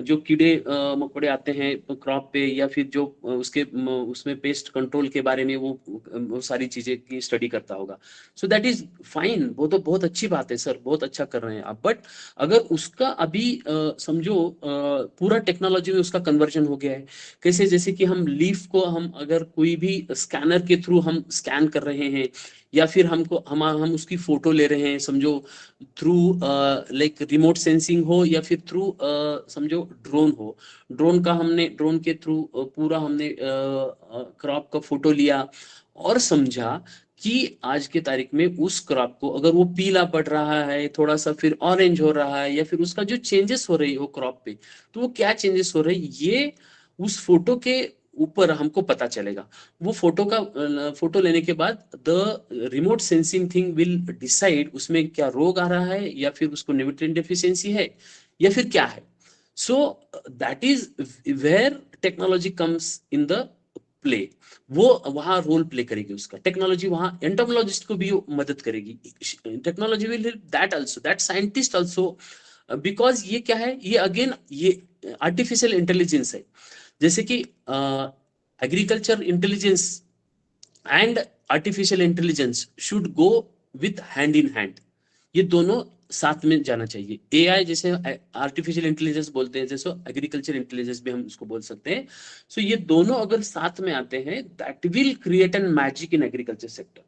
जो कीड़े मकोड़े आते हैं क्रॉप पे, या फिर जो उसके उसमें पेस्ट कंट्रोल के बारे में वो सारी चीजें की स्टडी करता होगा. सो दैट इज फाइन, वो तो बहुत अच्छी बात है सर, बहुत अच्छा कर रहे हैं आप. बट अगर उसका अभी समझो पूरा टेक्नोलॉजी में उसका कन्वर्जन हो गया है. कैसे, जैसे कि हम लीफ को हम अगर कोई भी स्कैनर के थ्रू हम स्कैन कर रहे हैं, या फिर हम उसकी फोटो ले रहे हैं समझो थ्रू लाइक रिमोट सेंसिंग हो, या फिर थ्रू समझो ड्रोन हो. ड्रोन के थ्रू पूरा हमने क्रॉप का फोटो लिया और समझा कि आज के तारीख में उस क्रॉप को अगर वो पीला पड़ रहा है, थोड़ा सा फिर ऑरेंज हो रहा है, या फिर उसका जो चेंजेस हो रही है वो क्रॉप पे, तो वो क्या चेंजेस हो रहे हैं ये उस फोटो के ऊपर हमको पता चलेगा. वो फोटो लेने के बाद the remote sensing thing will decide उसमें क्या रोग आ रहा है, या फिर उसको न्यूट्रिएंट डेफिशिएंसी है, या फिर क्या है. So that is where technology comes in the play. वो वहां रोल प्ले करेगी उसका, टेक्नोलॉजी वहां एंटोमोलॉजिस्ट को भी मदद करेगी, technology will help that also, that scientist also, because ये क्या है, ये अगेन ये आर्टिफिशियल इंटेलिजेंस है। जैसे कि agriculture intelligence and artificial intelligence should go with hand in hand, ये दोनों साथ में जाना चाहिए। एआई जैसे आर्टिफिशियल इंटेलिजेंस बोलते हैं, जैसे एग्रीकल्चर इंटेलिजेंस भी हम उसको बोल सकते हैं। सो ये दोनों अगर साथ में आते हैं, that will create an magic in agriculture sector,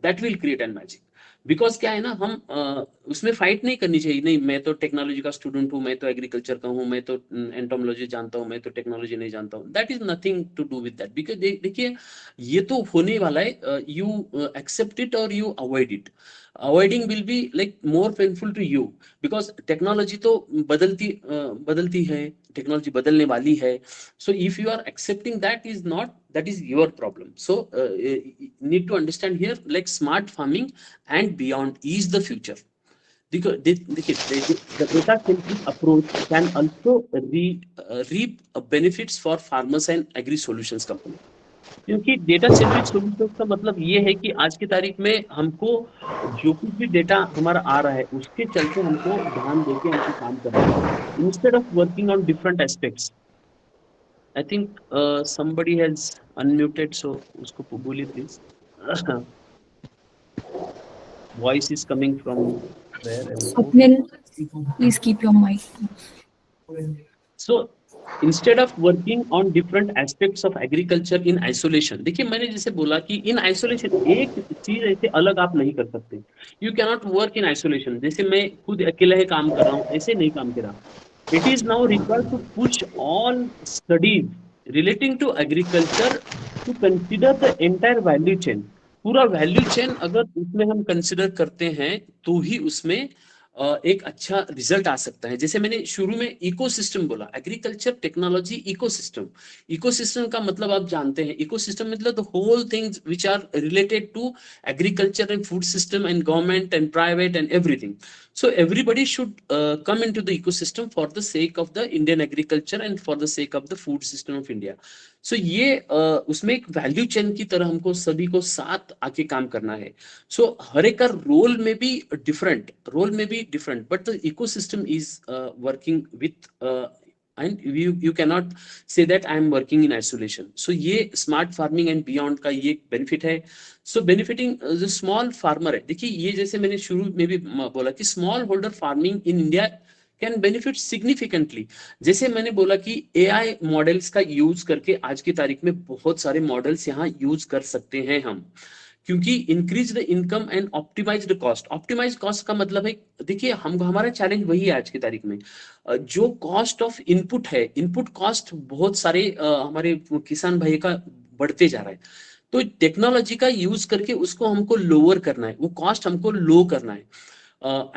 that will create an magic. Because क्या है ना, हम उसमें फाइट नहीं करनी चाहिए, नहीं मैं तो टेक्नोलॉजी का स्टूडेंट हूँ, मैं तो एग्रीकल्चर का हूँ, मैं तो एंटोमोलॉजी जानता हूँ, मैं तो टेक्नोलॉजी नहीं जानता हूँ, that is nothing to do with that. Because देखिए ये तो होने वाला है, यू एक्सेप्ट इट और you avoid it. Avoiding will be like more painful to you, because technology तो बदलती है, टेक्नोलॉजी बदलने वाली है। So if you are accepting that is not, that is your problem. So need to understand here, like smart farming and beyond is the future. Because the data centric approach can also reap benefits for farmers and agri solutions company. क्योंकि data centric solutions का मतलब ये है कि आज की तारीख में हमको जो कुछ भी डेटा हमारा आ रहा है उसके चलते हमको ध्यान देके हमको काम करना है, instead of working on different aspects. I think somebody has unmuted, so usko बोलिए please. Voice is coming from where and who? Swapnil, please keep your mic. So instead of working on different aspects of agriculture in isolation, देखिए मैंने जैसे बोला कि in isolation एक चीज ऐसे अलग आप नहीं कर सकते, you cannot work in isolation। जैसे मैं खुद अकेला ही काम कर रहा हूँ ऐसे नहीं काम करा। It is now required to push all studies relating to agriculture to consider the entire value chain। पूरा वैल्यू चेन अगर उसमें हम कंसिडर करते हैं तो ही उसमें एक अच्छा रिजल्ट आ सकता है। जैसे मैंने शुरू में इकोसिस्टम बोला, एग्रीकल्चर टेक्नोलॉजी इकोसिस्टम। इकोसिस्टम का मतलब आप जानते हैं, इकोसिस्टम मतलब the whole things which are related to agriculture and food system and government and private and everything. So everybody should come into the ecosystem for the sake of the Indian agriculture and for the sake of the food system of India. So ये उसमें एक value chain की तरह हमको सभी को साथ आके काम करना है। So हर एक का रोल में भी different, but the ecosystem is working with and you cannot say that I am working in isolation. So ये स्मार्ट फार्मिंग एंड बियॉन्ड का ये बेनिफिट है। सो बेनिफिटिंग जो स्मॉल फार्मर है, देखिए ये जैसे मैंने शुरू में भी बोला कि small holder farming in India can benefit significantly. जैसे मैंने बोला कि एआई मॉडल्स का यूज करके आज की तारीख में बहुत सारे मॉडल्स यहाँ यूज कर सकते हैं हम, क्योंकि increase the income and optimise the cost. Optimise cost का मतलब है, देखिए हम हमारा चैलेंज वही है आज की तारीख में, जो कॉस्ट ऑफ इनपुट है, इनपुट कॉस्ट बहुत सारे हमारे किसान भाई का बढ़ते जा रहा है। तो टेक्नोलॉजी का यूज करके उसको हमको लोअर करना है, वो कॉस्ट हमको लो करना है।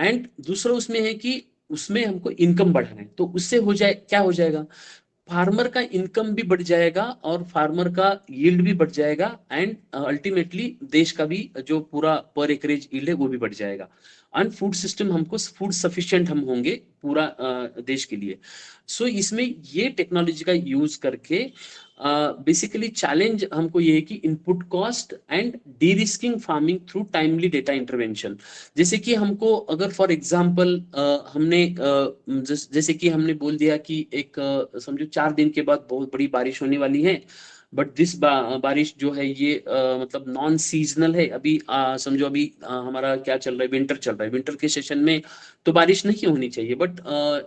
एंड दूसरा उसमें है कि उसमें हमको इनकम बढ़ाना है। तो उससे हो जाए क्या हो जाएगा, फार्मर का इनकम भी बढ़ जाएगा और फार्मर का यील्ड भी बढ़ जाएगा एंड अल्टीमेटली देश का भी जो पूरा पर एकरेज यील्ड है वो भी बढ़ जाएगा। एंड फूड सिस्टम हमको फूड सफिशिएंट हम होंगे पूरा देश के लिए। सो इसमें ये टेक्नोलॉजी का यूज करके बेसिकली चैलेंज हमको ये है कि input cost and D risking farming through timely data intervention. जैसे कि हमको अगर फॉर एग्जांपल हमने जैसे कि हमने बोल दिया कि एक समझो 4 दिन के बाद बहुत बड़ी बारिश होने वाली है, बट दिस बारिश जो है ये मतलब नॉन सीजनल है। अभी समझो अभी हमारा क्या चल रहा है, विंटर चल रहा है, विंटर के सेशन में तो बारिश नहीं होनी चाहिए, बट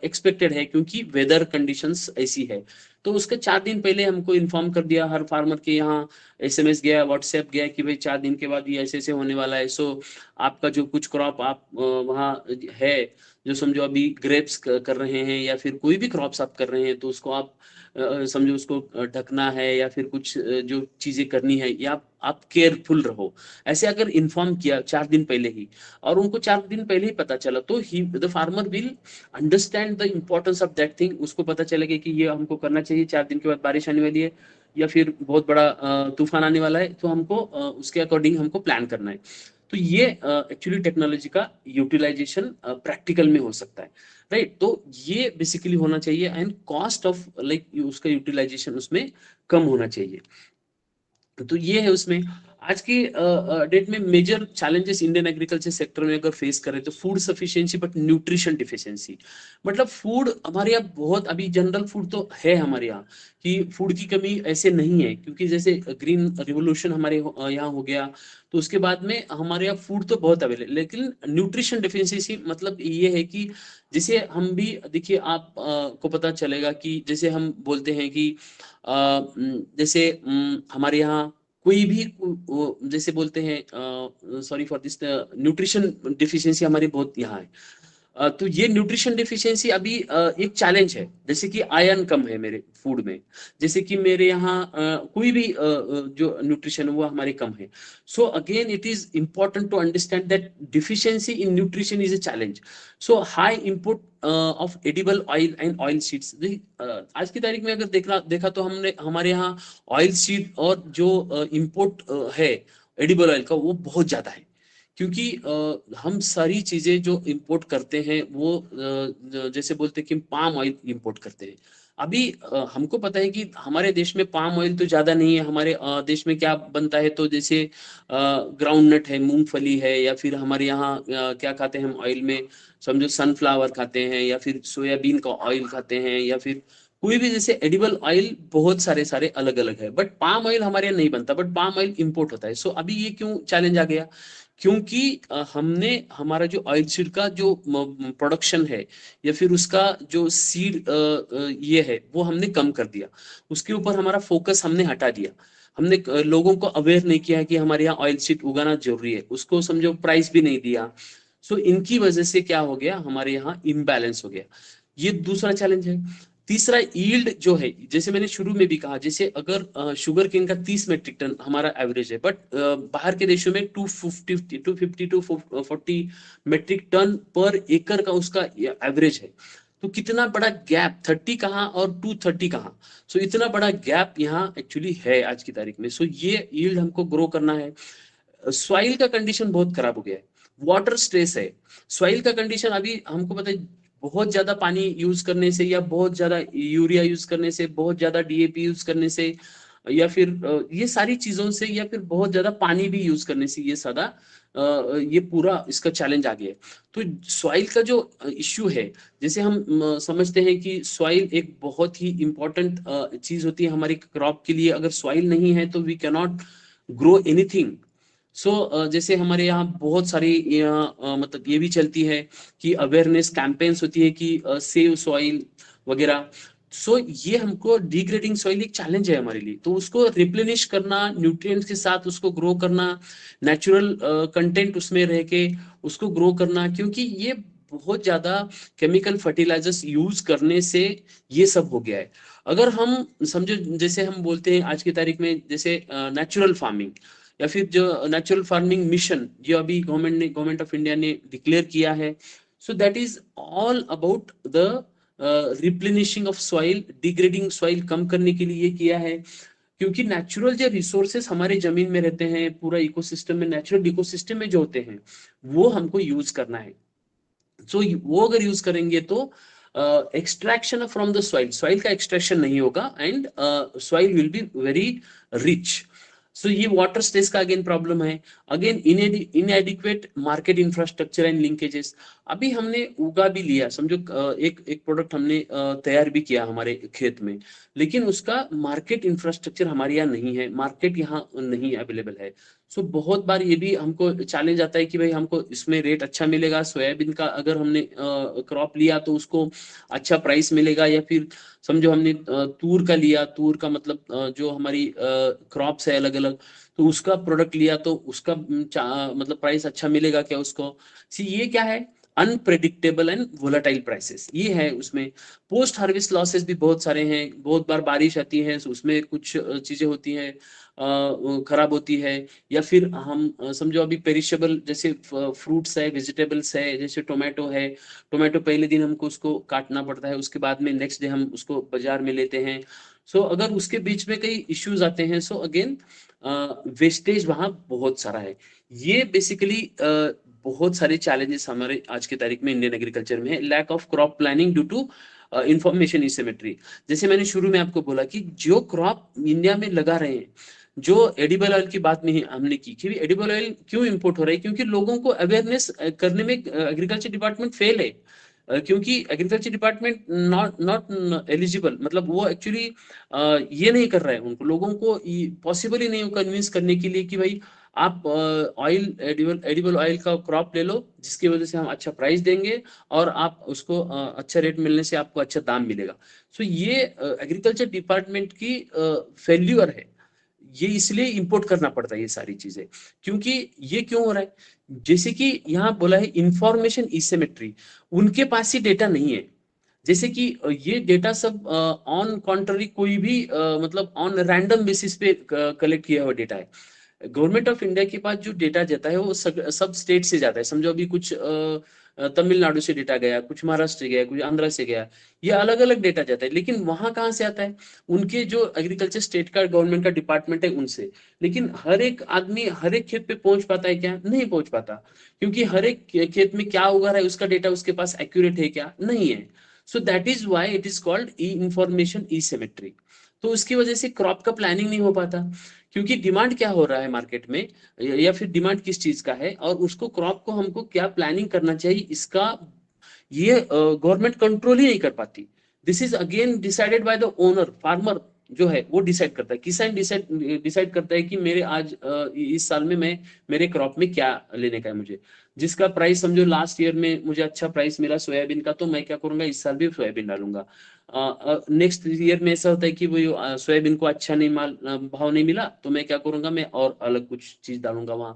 एक्सपेक्टेड है क्योंकि वेदर कंडीशंस ऐसी है। तो उसके 4 दिन पहले हमको इन्फॉर्म कर दिया, हर फार्मर के यहाँ एसएमएस गया, व्हाट्सएप गया कि भाई 4 दिन के बाद ये ऐसे ऐसे होने वाला है। सो आपका जो कुछ क्रॉप आप वहाँ है, जो समझो अभी ग्रेप्स कर रहे हैं या फिर कोई भी क्रॉप्स आप कर रहे हैं, तो उसको आप समझो उसको ढकना है या फिर कुछ जो चीजें करनी है, या आप केयरफुल रहो। ऐसे अगर इन्फॉर्म किया 4 दिन पहले ही, और उनको 4 दिन पहले ही पता चला, तो ही the farmer will understand the importance of that thing. उसको पता चलेगा कि ये हमको करना चाहिए, 4 दिन के बाद बारिश आने वाली है या फिर बहुत बड़ा तूफान आने वाला है, तो हमको उसके अकॉर्डिंग हमको प्लान करना है। तो ये एक्चुअली टेक्नोलॉजी का यूटिलाइजेशन प्रैक्टिकल में हो सकता है, राइट। तो ये बेसिकली होना चाहिए एंड कॉस्ट ऑफ लाइक उसका यूटिलाइजेशन उसमें कम होना चाहिए। तो ये है उसमें। आज की डेट में major challenges Indian agriculture sector में अगर फेस करें तो food sufficiency but nutrition deficiency. मतलब फूड हमारे यहाँ बहुत, अभी जनरल फूड तो है हमारे यहाँ कि फूड की कमी ऐसे नहीं है, क्योंकि जैसे ग्रीन रिवोल्यूशन हमारे यहाँ हो गया, तो उसके बाद में हमारे यहाँ फूड तो बहुत अवेलेबल, लेकिन न्यूट्रिशन डिफिशिएंसी मतलब ये है कि जैसे हम भी देखिए, आप को पता चलेगा कि जैसे हम बोलते हैं कि जैसे हमारे यहाँ कोई भी जैसे बोलते हैं, sorry for this, nutrition deficiency हमारी बहुत यहाँ है। तो ये न्यूट्रिशन डिफिशियंसी अभी एक चैलेंज है, जैसे कि आयरन कम है मेरे फूड में, जैसे कि मेरे यहाँ कोई भी जो न्यूट्रिशन है वो हमारे कम है। So again it is important to understand that deficiency in nutrition is a challenge. So high input of edible oil and oil seeds. आज की तारीख में अगर देखा तो हमने हमारे यहाँ ऑयल सीड और जो इम्पोर्ट है एडिबल ऑयल का, वो बहुत ज्यादा है, क्योंकि हम सारी चीजें जो इंपोर्ट करते हैं वो जैसे बोलते हैं कि पाम ऑयल इंपोर्ट करते हैं। अभी हमको पता है कि हमारे देश में पाम ऑयल तो ज्यादा नहीं है, हमारे देश में क्या बनता है, तो जैसे ग्राउंड नट है, मूंगफली है, या फिर हमारे यहाँ क्या खाते हैं हम ऑयल में, समझो सनफ्लावर खाते हैं, या फिर सोयाबीन का ऑयल खाते हैं, या फिर कोई भी जैसे एडिबल ऑयल बहुत सारे सारे अलग अलग है, बट पाम ऑयल हमारे यहाँ नहीं बनता, बट पाम ऑयल इंपोर्ट होता है। सो अभी ये क्यों चैलेंज आ गया, क्योंकि हमने हमारा जो ऑयल सीड का जो प्रोडक्शन है, या फिर उसका जो सीड ये है वो हमने कम कर दिया, उसके ऊपर हमारा फोकस हमने हटा दिया। हमने लोगों को अवेयर नहीं किया है कि हमारे यहाँ ऑयल सीड उगाना जरूरी है, उसको समझो प्राइस भी नहीं दिया। सो इनकी वजह से क्या हो गया, हमारे यहाँ इम्बैलेंस हो गया। ये दूसरा चैलेंज है। तीसरा ईल्ड जो है, जैसे मैंने शुरू में भी कहा, जैसे अगर शुगर केन का 30 मेट्रिक टन हमारा एवरेज है, बट बाहर के देशों में 250 टू 40 मेट्रिक टन पर एकड़ का उसका एवरेज है। तो कितना बड़ा गैप, 30 कहाँ और 230 कहाँ। सो इतना बड़ा गैप यहाँ एक्चुअली है आज की तारीख में। सो ये ईल्ड हमको ग्रो करना है। सॉइल का कंडीशन बहुत खराब हो गया है, वाटर स्ट्रेस है। सॉइल का कंडीशन अभी हमको पता है, बहुत ज्यादा पानी यूज करने से, या बहुत ज्यादा यूरिया यूज करने से, बहुत ज्यादा डीएपी यूज करने से, या फिर ये सारी चीजों से, या फिर बहुत ज्यादा पानी भी यूज करने से, ये सादा ये पूरा इसका चैलेंज आ गया है। तो सॉइल का जो इश्यू है, जैसे हम समझते हैं कि सॉइल एक बहुत ही इंपॉर्टेंट चीज होती है हमारी क्रॉप के लिए। अगर सॉइल नहीं है तो वी कैनॉट ग्रो एनीथिंग। जैसे हमारे यहाँ बहुत सारी मतलब ये भी चलती है कि अवेयरनेस कैंपेन्स होती है कि सेव सॉइल वगैरह। ये हमको डिग्रेडिंग सॉइल एक चैलेंज है हमारे लिए, तो उसको रिप्लेनिश करना, न्यूट्रिएंट्स के साथ उसको ग्रो करना, नेचुरल कंटेंट उसमें रह के उसको ग्रो करना, क्योंकि ये बहुत ज्यादा केमिकल फर्टिलाइजर्स यूज करने से ये सब हो गया है। अगर हम समझो, जैसे हम बोलते हैं आज की तारीख में, जैसे नेचुरल फार्मिंग, या फिर जो नेचुरल फार्मिंग मिशन जो अभी गवर्नमेंट ऑफ इंडिया ने डिक्लेयर किया है, so that is all about the replenishing of soil, degrading soil कम करने के लिए ये किया है। क्योंकि नेचुरल जो रिसोर्सेस हमारे जमीन में रहते हैं, पूरा इकोसिस्टम में, नेचुरल इकोसिस्टम में जो होते हैं, वो हमको यूज करना है। वो अगर यूज करेंगे तो extraction from the soil, soil का एक्सट्रैक्शन नहीं होगा, and soil will be very rich. ये वाटर स्ट्रेस का अगेन प्रॉब्लम है। Again इनएडिक्वेट market infrastructure and linkages. अभी हमने उगा भी लिया, समझो एक एक प्रोडक्ट हमने तैयार भी किया हमारे खेत में, लेकिन उसका मार्केट इंफ्रास्ट्रक्चर हमारे यहाँ नहीं है, मार्केट यहाँ नहीं अवेलेबल है। बहुत बार ये भी हमको चैलेंज आता है कि भाई हमको इसमें रेट अच्छा मिलेगा, सोयाबीन का अगर हमने क्रॉप लिया तो उसको अच्छा प्राइस मिलेगा, या फिर समझो हमने तूर का लिया, तूर का मतलब जो हमारी क्रॉप्स है अलग अलग, तो उसका प्रोडक्ट लिया तो उसका मतलब प्राइस अच्छा मिलेगा क्या उसको। ये क्या है, अनप्रेडिक्टेबल एंड वोलेटाइल प्राइसेस, ये है उसमें। पोस्ट हार्वेस्ट लॉसेस भी बहुत सारे हैं, बहुत बार बारिश आती है तो उसमें कुछ चीजें होती हैं खराब होती है, या फिर हम समझो अभी पेरिशेबल जैसे फ्रूट्स है, वेजिटेबल्स है, जैसे टोमेटो है, टोमेटो पहले दिन हमको उसको काटना पड़ता है, उसके बाद में नेक्स्ट डे हम उसको बाजार में लेते हैं। सो अगर उसके बीच में कई इश्यूज आते हैं, सो अगेन वेस्टेज वहां बहुत सारा है। ये बेसिकली बहुत सारे चैलेंजेस हमारे आज की तारीख में इंडियन एग्रीकल्चर में है। Lack of crop planning due to information asymmetry. जैसे मैंने शुरू में आपको बोला कि जो क्रॉप इंडिया में लगा रहे हैं, जो एडिबल ऑयल की बात नहीं हमने की कि एडिबल ऑयल क्यों इंपोर्ट हो रहा है, क्योंकि लोगों को अवेयरनेस करने में एग्रीकल्चर डिपार्टमेंट फेल है। क्योंकि agriculture department not not eligible, मतलब वो एक्चुअली ये नहीं कर रहा है, उनको लोगों को पॉसिबल ही नहीं हो कन्विंस करने के लिए कि भाई आप ऑयल एडिबल ऑयल का क्रॉप ले लो, जिसकी वजह से हम अच्छा प्राइस देंगे और आप उसको अच्छा रेट मिलने से आपको अच्छा दाम मिलेगा। सो ये एग्रीकल्चर डिपार्टमेंट की फेल्यूर है। ये इसलिए इंपोर्ट करना पड़ता है ये सारी चीजें। क्योंकि ये क्यों हो रहा है, जैसे कि यहाँ बोला है इंफॉर्मेशन इसिमेट्री, उनके पास ही डेटा नहीं है। जैसे कि ये डेटा सब ऑन कॉन्ट्ररी कोई भी मतलब ऑन रैंडम बेसिस पे कलेक्ट किया हुआ डेटा है। गवर्नमेंट ऑफ इंडिया के पास जो डेटा जाता है वो सब स्टेट से जाता है। समझो अभी कुछ तमिलनाडु से डेटा गया, कुछ महाराष्ट्र से गया, कुछ आंध्र से गया, ये अलग अलग डेटा जाता है। लेकिन वहां कहाँ से आता है, उनके जो एग्रीकल्चर स्टेट का गवर्नमेंट का डिपार्टमेंट है उनसे। लेकिन हर एक आदमी हर एक खेत पे पहुंच पाता है क्या, नहीं पहुंच पाता। क्योंकि हर एक खेत में क्या उगा रहा है उसका डेटा उसके पास एक्यूरेट है क्या, नहीं है। So that is why it is called E information E symmetry. तो उसकी वजह से क्रॉप का प्लानिंग नहीं हो पाता। क्योंकि डिमांड क्या हो रहा है मार्केट में, या फिर डिमांड किस चीज का है और उसको क्रॉप को हमको क्या प्लानिंग करना चाहिए, इसका ये गवर्नमेंट कंट्रोल ही नहीं कर पाती। This is again decided by the owner, farmer जो है वो डिसाइड करता है, किसान डिसाइड डिसाइड करता है कि मेरे आज इस साल में मैं मेरे क्रॉप में क्या लेने का है मुझे। जिसका प्राइस समझो लास्ट ईयर में मुझे अच्छा प्राइस मिला सोयाबीन का, तो मैं क्या करूंगा, इस साल भी सोयाबीन डालूंगा। नेक्स्ट ईयर में ऐसा होता है कि वो सोयाबीन को अच्छा नहीं भाव नहीं मिला, तो मैं क्या करूंगा, मैं और अलग कुछ चीज डालूंगा वहां।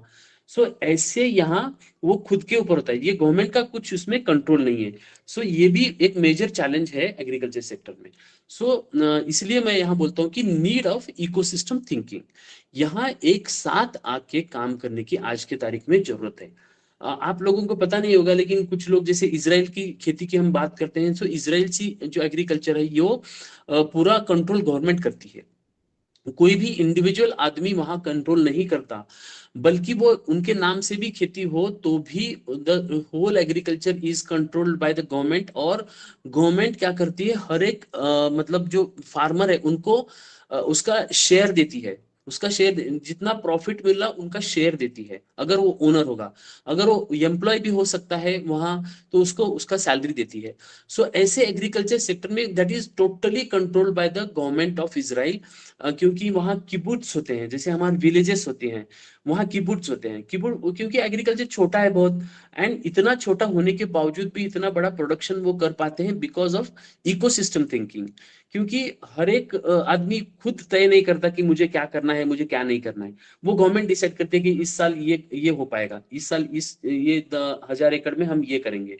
सो ऐसे यहाँ वो खुद के ऊपर होता है, ये गवर्नमेंट का कुछ उसमें कंट्रोल नहीं है। सो ये भी एक मेजर चैलेंज है एग्रीकल्चर सेक्टर में। सो इसलिए मैं यहाँ बोलता हूँ कि नीड ऑफ इकोसिस्टम थिंकिंग, यहाँ एक साथ आके काम करने की आज के तारीख में जरूरत है। आप लोगों को पता नहीं होगा, लेकिन कुछ लोग जैसे इजराइल की खेती की हम बात करते हैं, तो इजराइल की जो एग्रीकल्चर है यो पूरा कंट्रोल गवर्नमेंट करती है। कोई भी इंडिविजुअल आदमी वहां कंट्रोल नहीं करता, बल्कि वो उनके नाम से भी खेती हो तो भी the whole agriculture is controlled by the government. और गवर्नमेंट क्या करती है, हर एक मतलब जो फार्मर है उनको उसका शेयर देती है। उसका शेयर जितना प्रॉफिट मिल रहा उनका शेयर देती है, अगर वो ओनर होगा। अगर वो एम्प्लॉय भी हो सकता है वहां, तो उसको उसका सैलरी देती है। सो ऐसे एग्रीकल्चर सेक्टर में that is totally controlled by the government of Israel. क्योंकि वहाँ किबुट्स होते हैं, जैसे हमारे विलेजेस होते हैं, वहाँ किबुट्स होते हैं। किबुट क्योंकि एग्रीकल्चर छोटा है बहुत, एंड इतना छोटा होने के बावजूद भी इतना बड़ा प्रोडक्शन वो कर पाते हैं बिकॉज ऑफ इकोसिस्टम थिंकिंग। क्योंकि हर एक आदमी खुद तय नहीं करता कि मुझे क्या करना है, मुझे क्या नहीं करना है। वो गवर्नमेंट डिसाइड करते है कि इस साल ये हो पाएगा, इस साल इस ये 1000 एकड़ में हम ये करेंगे।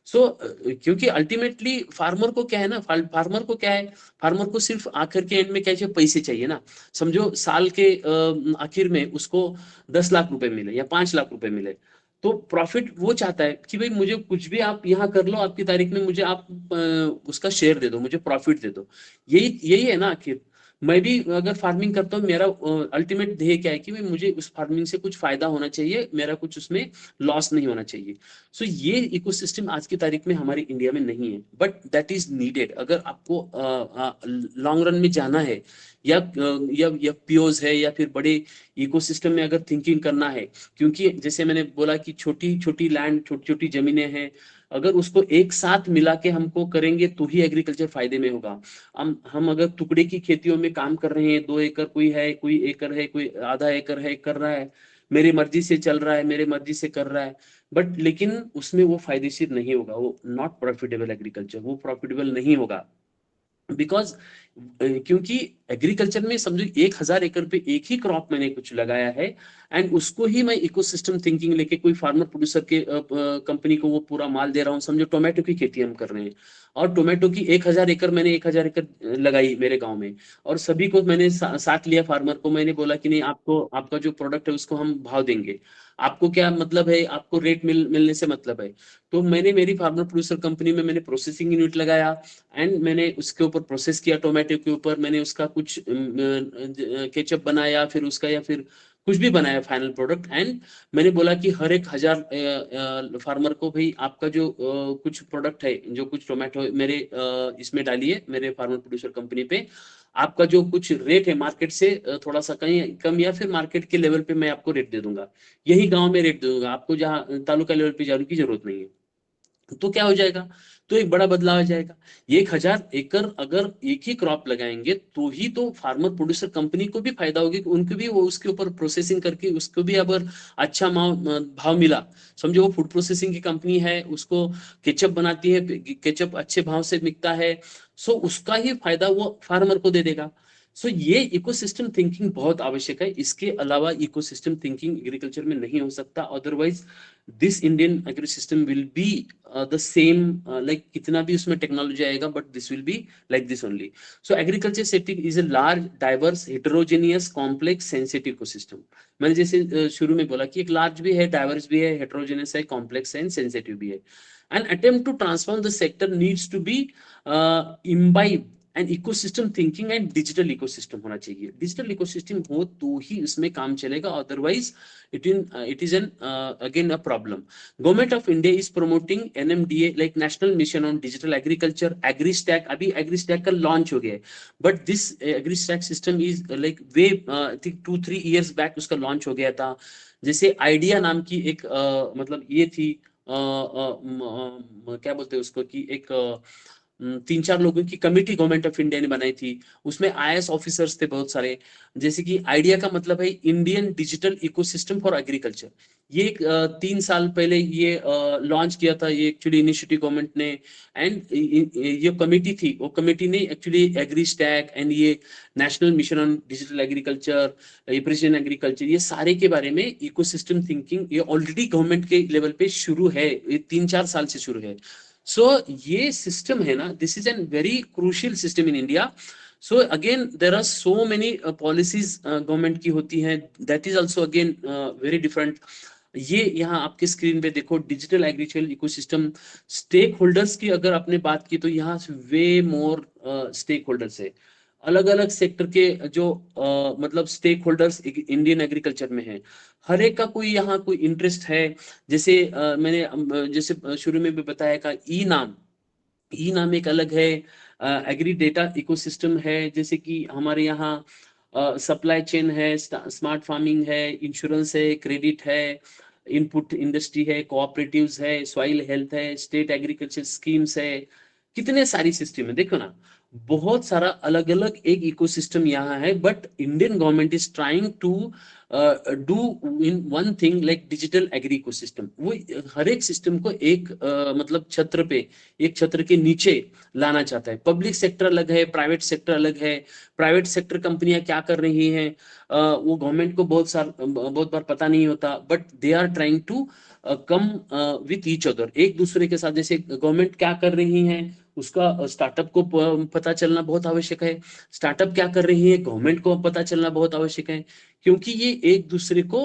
सो क्योंकि अल्टीमेटली फार्मर को क्या है ना, फार्मर को क्या है, फार्मर को सिर्फ आखिर के एंड में क्या चाहिए, पैसे चाहिए ना। समझो साल के आखिर में उसको 10 लाख रुपए मिले या 5 लाख रुपए मिले, तो प्रॉफिट वो चाहता है कि भाई मुझे कुछ भी आप यहाँ कर लो, आपकी तारीख में मुझे आप उसका शेयर दे दो, मुझे प्रॉफिट दे दो। यही यही है ना आखिर। मैं भी अगर फार्मिंग करता हूँ, मेरा अल्टीमेट ध्येय क्या है कि भाई मुझे उस फार्मिंग से कुछ फायदा होना चाहिए, मेरा कुछ उसमें लॉस नहीं होना चाहिए। सो ये इकोसिस्टम आज की तारीख में हमारी इंडिया में नहीं है, बट दैट इज नीडेड। अगर आपको लॉन्ग रन में जाना है, या पीओज है, या फिर बड़े इकोसिस्टम में अगर थिंकिंग करना है। क्योंकि जैसे मैंने बोला कि छोटी छोटी लैंड, छोटी छोटी जमीनें हैं, अगर उसको एक साथ मिला के हमको करेंगे तो ही एग्रीकल्चर फायदे में होगा। हम अगर टुकड़े की खेतियों में काम कर रहे हैं, 2 एकड़ कोई है, कोई एकड़ है, कोई आधा एकड़ है, कर रहा है, मेरी मर्जी से चल रहा है, मेरे मर्जी से कर रहा है, बट लेकिन उसमें वो फायदेशीर नहीं होगा, वो नॉट प्रॉफिटेबल एग्रीकल्चर, वो प्रॉफिटेबल नहीं होगा। बिकॉज क्योंकि एग्रीकल्चर में समझो 1000 एकड़ पे एक ही क्रॉप मैंने कुछ लगाया है, एंड उसको ही मैं इकोसिस्टम थिंकिंग लेके कोई फार्मर प्रोड्यूसर के कंपनी को वो पूरा माल दे रहा हूँ। समझो टोमेटो की खेती हम कर रहे हैं, और टोमेटो की 1000 एकड़ मैंने 1000 एकड़ लगाई मेरे गांव में, और सभी को मैंने साथ लिया, फार्मर को मैंने बोला कि नहीं, आपको आपका जो प्रोडक्ट है उसको हम भाव देंगे, आपको क्या मतलब है, आपको रेट मिलने से मतलब है। तो मैंने मेरी फार्मर प्रोड्यूसर कंपनी में मैंने प्रोसेसिंग यूनिट लगाया, एंड मैंने उसके ऊपर प्रोसेस किया टोमेटो टोमेटो के ऊपर मैंने उसका कुछ केचप बनाया, फिर उसका या फिर कुछ भी बनाया फाइनल प्रोडक्ट, एंड मैंने बोला कि हर एक 1000 फार्मर को भाई आपका जो कुछ प्रोडक्ट है, जो कुछ टोमेटो मेरे इसमें डालिए, मेरे फार्मर प्रोड्यूसर कंपनी पे, आपका जो कुछ रेट है मार्केट से थोड़ा सा कहीं कम या फिर मार्केट के लेवल पे मैं आपको रेट दे दूंगा, यही गांव में रेट दे दूंगा आपको, जहाँ तालुका लेवल पे जाने की जरूरत नहीं है। तो क्या हो जाएगा, तो एक बड़ा बदलाव आ जाएगा। ये 1000 एकड़ अगर एक ही क्रॉप लगाएंगे तो ही तो फार्मर प्रोड्यूसर कंपनी को भी फायदा होगी, उनको भी वो उसके ऊपर प्रोसेसिंग करके उसको भी अगर अच्छा भाव मिला, समझो वो फूड प्रोसेसिंग की कंपनी है, उसको केचप बनाती है, केचप अच्छे भाव से बिकता है, सो उसका ही फायदा वो फार्मर को दे देगा। सो ये इकोसिस्टम थिंकिंग बहुत आवश्यक है, इसके अलावा इकोसिस्टम थिंकिंग एग्रीकल्चर में नहीं हो सकता, otherwise this Indian agri system will be the same, like कितना भी उसमें टेक्नोलॉजी आएगा but this will be like this only. So agriculture sector is a large diverse heterogeneous complex sensitive ecosystem. मैंने जैसे शुरू में बोला कि एक लार्ज भी है, डाइवर्स भी है, हेटेरोजेनियस है, कॉम्प्लेक्स है, सेंसिटिव भी है। An attempt to transform the sector needs to be imbibe and ecosystem thinking and digital ecosystem होना चाहिए। डिजिटल इकोसिस्टम हो तो ही इसमें काम चलेगा, otherwise it is an again a problem. Government of India is promoting NMDA like national mission on digital agriculture, agri stack, अभी agri stack का launch हो गया है, but this agri stack system is like way I think 2-3 years back उसका launch हो गया था। जैसे आइडिया नाम की एक मतलब ये थी क्या बोलते हैं उसको कि एक 3-4 लोगों की कमेटी गवर्नमेंट ऑफ इंडिया ने बनाई थी, उसमें आईएएस ऑफिसर्स थे बहुत सारे। जैसे कि आइडिया का मतलब है Indian digital ecosystem for agriculture. ये 3 साल पहले ये लॉन्च किया था, ये एक्चुअली इनिशिएटिव गवर्नमेंट ने, एंड ये कमेटी थी, वो कमेटी ने एक्चुअली एग्री स्टैक एंड ये national mission on digital agriculture, ये प्रिसीजन एग्रीकल्चर, ये सारे के बारे में इकोसिस्टम थिंकिंग ये ऑलरेडी गवर्नमेंट के लेवल पे शुरू है, ये 3-4 साल से शुरू है। सो ये सिस्टम है ना, this is an very crucial system in India. So again there are so many policies government की होती हैं, that is also again very different. ये यहाँ आपके स्क्रीन पे देखो, digital agriculture ecosystem stakeholders की अगर आपने बात की तो यहाँ वे मोर स्टेक होल्डर्स है, अलग अलग सेक्टर के जो मतलब स्टेक होल्डर्स इंडियन एग्रीकल्चर में है, हर एक का कोई यहाँ कोई इंटरेस्ट है। जैसे मैंने जैसे शुरू में भी बताया का ई नाम एक अलग है, एग्री डेटा इकोसिस्टम है, जैसे कि हमारे यहाँ सप्लाई चेन है, स्मार्ट फार्मिंग है, इंश्योरेंस है, क्रेडिट है, इनपुट इंडस्ट्री है, कोऑपरेटिव्स है, सॉइल हेल्थ है, स्टेट एग्रीकल्चर स्कीम्स है, कितने सारी सिस्टम है देखो ना, बहुत सारा अलग अलग एक इकोसिस्टम यहाँ है। But Indian government is trying to do in one thing like digital agri ecosystem, वो हर एक सिस्टम को एक मतलब छत्र पे, एक छत्र के नीचे लाना चाहता है। पब्लिक सेक्टर अलग है, प्राइवेट सेक्टर अलग है, प्राइवेट सेक्टर कंपनियां क्या कर रही हैं वो गवर्नमेंट को बहुत बार पता नहीं होता, but they are trying to come with each other, एक दूसरे के साथ। जैसे गवर्नमेंट क्या कर रही है उसका स्टार्टअप को पता चलना बहुत आवश्यक है, स्टार्टअप क्या कर रही है गवर्नमेंट को पता चलना बहुत आवश्यक है, क्योंकि ये एक दूसरे को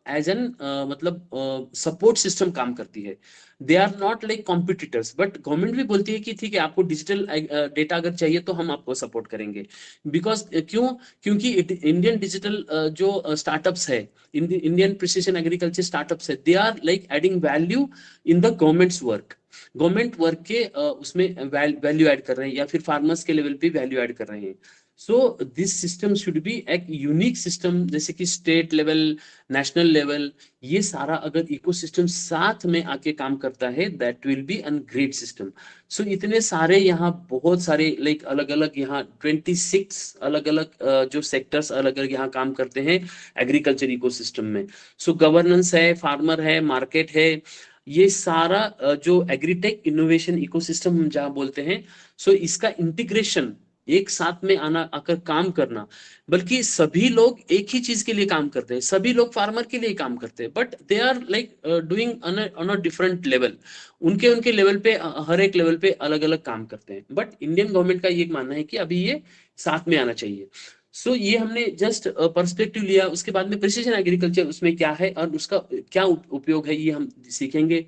एज एन मतलब सपोर्ट सिस्टम काम करती है। They are not like competitors, but government भी बोलती है कि ठीक है आपको डिजिटल डेटा अगर चाहिए तो हम आपको सपोर्ट करेंगे, बिकॉज क्योंकि इंडियन डिजिटल जो स्टार्टअप्स है, इंडियन प्रिसिजन एग्रीकल्चर स्टार्टअप्स है, they are like adding value in the government's work, government work के उसमें वैल्यू ऐड कर रहे हैं या फिर फार्मर्स के लेवल पे वैल्यू ऐड कर रहे हैं। So this system should be एक यूनिक सिस्टम, जैसे कि स्टेट लेवल, नेशनल लेवल, ये सारा अगर इकोसिस्टम साथ में आके काम करता है that will be an great system. So इतने सारे यहाँ बहुत सारे लाइक अलग अलग यहाँ 26 अलग अलग जो सेक्टर्स अलग अलग यहाँ काम करते हैं एग्रीकल्चर इकोसिस्टम में। सो गवर्नेंस है, फार्मर है, मार्केट है, ये सारा जो एग्रीटेक इनोवेशन इकोसिस्टम हम जहाँ बोलते हैं, सो इसका इंटीग्रेशन एक साथ में आना आकर काम करना, बल्कि सभी लोग एक ही चीज के लिए काम करते हैं, सभी लोग फार्मर के लिए काम करते हैं, but they are like doing on a different level, उनके उनके लेवल पे हर एक लेवल पे अलग अलग काम करते हैं। बट इंडियन गवर्नमेंट का ये मानना है कि अभी ये साथ में आना चाहिए। सो ये हमने जस्ट पर्सपेक्टिव लिया, उसके बाद में प्रिसीजन एग्रीकल्चर उसमें क्या है और उसका क्या उपयोग है ये हम सीखेंगे।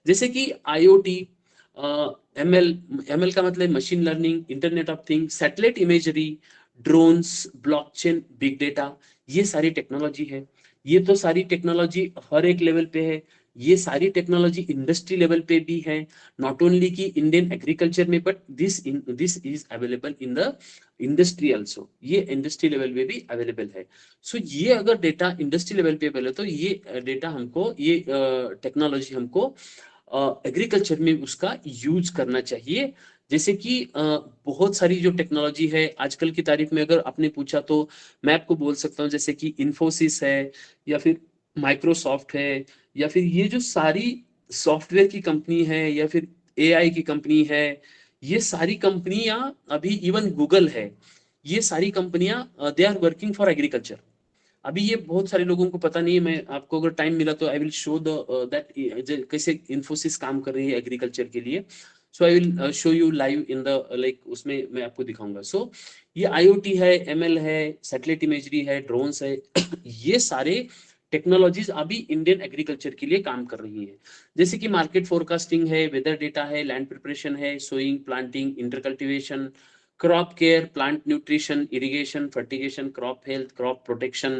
जैसे कि IoT एमएल का मतलब machine learning, internet of thing, satellite imagery, drones, blockchain, big data, ये सारी टेक्नोलॉजी है। ये तो सारी टेक्नोलॉजी हर एक लेवल पे है। ये सारी टेक्नोलॉजी इंडस्ट्री लेवल पे भी है, नॉट ओनली कि इंडियन एग्रीकल्चर में, but this is available in the industry also. ये इंडस्ट्री लेवल पे भी अवेलेबल है। सो ये अगर डेटा इंडस्ट्री लेवल पे अवेलेबल है तो ये डेटा हमको, ये टेक्नोलॉजी हमको एग्रीकल्चर में उसका यूज करना चाहिए। जैसे कि बहुत सारी जो टेक्नोलॉजी है आजकल की तारीख में, अगर आपने पूछा तो मैं आपको बोल सकता हूँ, जैसे कि इन्फोसिस है, या फिर माइक्रोसॉफ्ट है, या फिर ये जो सारी सॉफ्टवेयर की कंपनी है, या फिर एआई की कंपनी है, ये सारी कंपनियां, अभी इवन गूगल है, ये सारी कंपनियां they are working for agriculture. अभी ये बहुत सारे लोगों को पता नहीं है। मैं आपको अगर टाइम मिला तो I will show the that कैसे इन्फोसिस काम कर रही है एग्रीकल्चर के लिए। So I will show you live in the like, उसमें मैं आपको दिखाऊंगा। सो ये आईओटी है, एमएल है, सैटेलाइट इमेजरी है, ड्रोन्स है, ये सारे टेक्नोलॉजीज अभी इंडियन एग्रीकल्चर के लिए काम कर रही है। जैसे कि मार्केट फोरकास्टिंग है, वेदर डेटा है, लैंड प्रिपरेशन है, sowing, planting, intercultivation, crop care, plant nutrition, irrigation, fertigation, crop health, crop protection,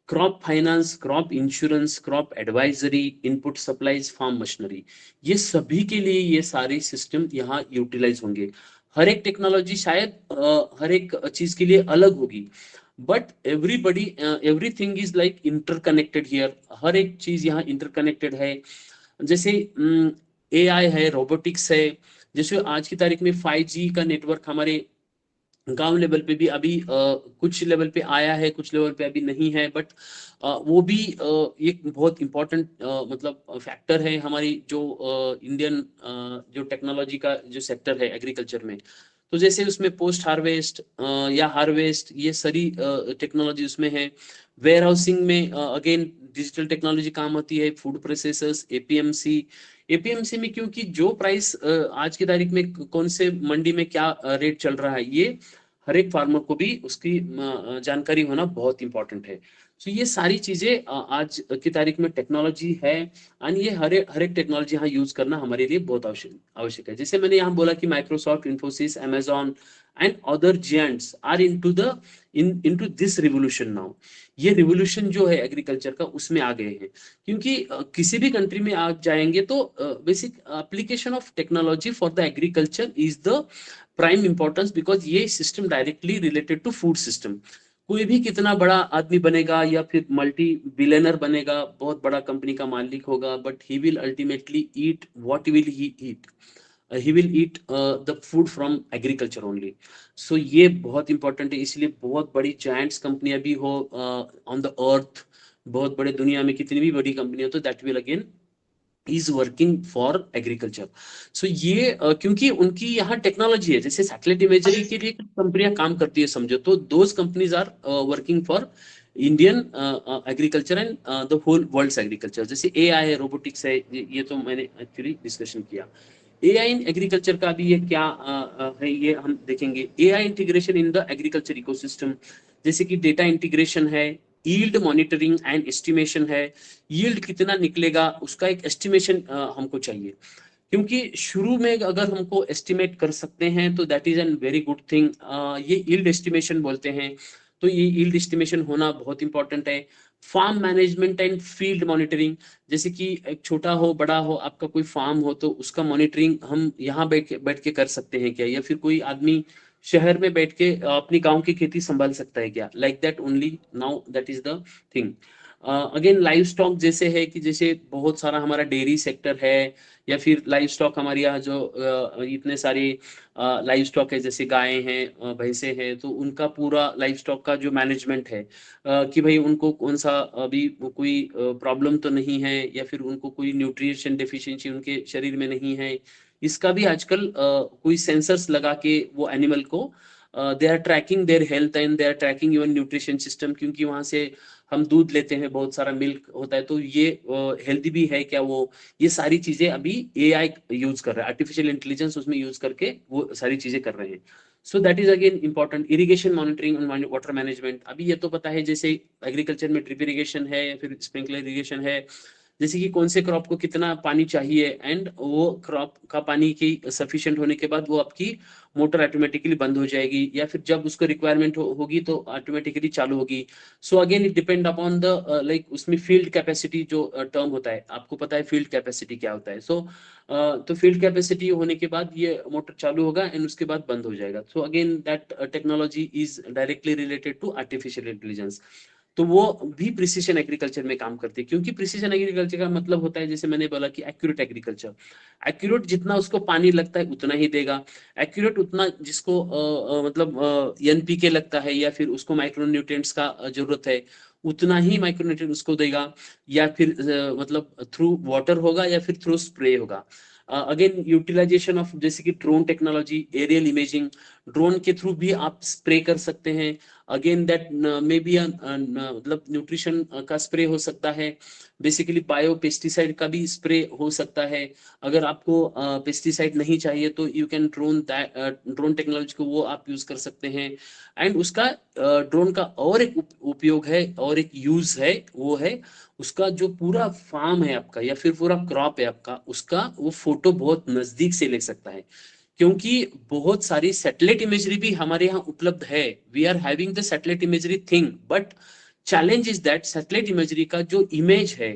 crop finance, crop insurance, crop advisory, input supplies, farm machinery, ये सभी के लिए ये सारे सिस्टम यहाँ यूटिलाइज होंगे। हर एक टेक्नोलॉजी शायद हर एक चीज के लिए अलग होगी, but everybody, everything is like interconnected here. हर एक चीज यहाँ इंटरकनेक्टेड है। जैसे एआई है, रोबोटिक्स है, जैसे आज की तारीख में 5G का नेटवर्क हमारे गांव लेवल पे भी अभी कुछ लेवल पे आया है, कुछ लेवल पे अभी नहीं है, बट वो भी एक बहुत इंपॉर्टेंट मतलब फैक्टर है हमारी जो इंडियन जो टेक्नोलॉजी का जो सेक्टर है एग्रीकल्चर में। तो जैसे उसमें पोस्ट हार्वेस्ट या हार्वेस्ट, ये सारी टेक्नोलॉजी उसमें है। वेयर हाउसिंग में अगेन डिजिटल टेक्नोलॉजी काम आती है। फूड प्रोसेसर्स, एपीएमसी, एपीएमसी में क्योंकि जो प्राइस आज की तारीख में कौन से मंडी में क्या रेट चल रहा है, ये हर एक फार्मर को भी उसकी जानकारी होना बहुत इंपॉर्टेंट है। तो ये सारी चीजें आज की तारीख में टेक्नोलॉजी है, और ये हर एक टेक्नोलॉजी यहाँ यूज करना हमारे लिए बहुत आवश्यक आवश्यक है। जैसे मैंने यहाँ बोला कि Microsoft, Infosys, Amazon and other giants are into this revolution now. ये रिवोल्यूशन जो है एग्रीकल्चर का, उसमें आ गए हैं। क्योंकि किसी भी कंट्री में आप जाएंगे तो basic application of technology for the agriculture is the prime importance, because ये system directly related to food system. कोई भी कितना बड़ा आदमी बनेगा या फिर मल्टी बिलियनर बनेगा, बहुत बड़ा कंपनी का मालिक होगा, but he will ultimately eat, what will he eat, he will eat the food from agriculture only. So ये बहुत इंपॉर्टेंट है। इसलिए बहुत बड़ी जायंट्स कंपनियां भी हो ऑन द अर्थ, बहुत बड़े दुनिया में कितनी भी बड़ी कंपनी हो, तो that will again is working for agriculture. So ये क्योंकि उनकी यहाँ टेक्नोलॉजी है, जैसे सैटेलाइट इमेजरी के लिए कंपनियां काम करती है समझो, तो those companies are working for Indian agriculture and the whole world's agriculture. जैसे एआई है, रोबोटिक्स है, ये तो मैंने एक्चुअली डिस्कशन किया। एआई इन एग्रीकल्चर का भी ये क्या है, ये हम देखेंगे। AI integration in the agriculture ecosystem, जैसे कि डेटा इंटीग्रेशन है, यील्ड मॉनिटरिंग एंड एस्टिमेशन है। यील्ड कितना निकलेगा उसका एक एस्टिमेशन हमको चाहिए, क्योंकि शुरू में अगर हमको एस्टिमेट कर सकते हैं तो that is an very good thing. ये यील्ड एस्टिमेशन बोलते हैं। तो ये यील्ड एस्टिमेशन होना बहुत इंपॉर्टेंट है। Farm management and field monitoring, जैसे कि एक छोटा हो बड़ा हो आपका कोई फार्म हो, तो उसका मॉनिटरिंग हम यहाँ बैठ के कर सकते हैं क्या, या फिर कोई आदमी शहर में बैठ के अपनी गांव की खेती संभाल सकता है क्या, like that only now that is the thing. Again live stock जैसे है कि जैसे बहुत सारा हमारा डेयरी सेक्टर है, या फिर लाइव स्टॉक हमारे यहाँ जो इतने सारे लाइव स्टॉक है, जैसे गायें हैं, भैंसे हैं, तो उनका पूरा लाइव स्टॉक का जो मैनेजमेंट है कि भाई उनको कौन सा अभी कोई प्रॉब्लम तो नहीं है, या फिर उनको कोई न्यूट्रिशन डेफिशिएंसी उनके शरीर में नहीं है, इसका भी आजकल कोई सेंसर्स लगा के वो एनिमल को they are tracking their health and they are tracking your nutrition system, क्योंकि वहां से हम दूध लेते हैं, बहुत सारा मिल्क होता है, तो ये हेल्दी भी है क्या वो, ये सारी चीजें अभी एआई यूज कर रहा है, आर्टिफिशियल इंटेलिजेंस उसमें यूज करके वो सारी चीजें कर रहे हैं। सो that is again important. Irrigation monitoring and water management, अभी ये तो पता है जैसे एग्रीकल्चर में ड्रिप इरिगेशन है या फिर स्प्रिंकलर इरिगेशन है, जैसे कि कौन से क्रॉप को कितना पानी चाहिए, एंड वो क्रॉप का पानी की सफिशिएंट होने के बाद वो आपकी मोटर ऑटोमेटिकली बंद हो जाएगी, या फिर जब उसको रिक्वायरमेंट होगी तो ऑटोमेटिकली चालू होगी। सो again it depend upon the like उसमें फील्ड कैपेसिटी जो टर्म होता है, आपको पता है फील्ड कैपेसिटी क्या होता है। सो तो फील्ड कैपेसिटी होने के बाद ये मोटर चालू होगा एंड उसके बाद बंद हो जाएगा। So again that technology is directly related to artificial intelligence. तो वो भी प्रिसीजन एग्रीकल्चर में काम करती है, क्योंकि प्रिसीजन एग्रीकल्चर का मतलब होता है, जैसे मैंने बोला कि एक्यूरेट एग्रीकल्चर। एक्यूरेट जितना उसको पानी लगता है उतना ही देगा, एक्यूरेट उतना जिसको मतलब एनपीके लगता है या फिर उसको माइक्रोन्यूट्रिएंट्स का जरूरत है उतना ही माइक्रोन्यूट्रिएंट उसको देगा, या फिर मतलब थ्रू वाटर होगा या फिर थ्रू स्प्रे होगा। अगेन यूटिलाइजेशन ऑफ जैसे कि drone technology, aerial imaging, drone के थ्रू भी आप स्प्रे कर सकते हैं। अगेन दैट मे बी मतलब न्यूट्रिशन का स्प्रे हो सकता है, बेसिकली बायो पेस्टिसाइड का भी स्प्रे हो सकता है। अगर आपको पेस्टिसाइड नहीं चाहिए तो यू कैन ड्रोन टेक्नोलॉजी को वो आप यूज कर सकते हैं। एंड उसका ड्रोन का और एक उपयोग है और एक यूज है, वो है उसका जो पूरा फार्म है आपका या फिर पूरा क्रॉप है आपका, उसका वो फोटो बहुत नजदीक से ले सकता है। क्योंकि बहुत सारी सैटेलाइट इमेजरी भी हमारे यहाँ उपलब्ध है, we are having the satellite imagery thing, but challenge is that satellite imagery का जो इमेज है,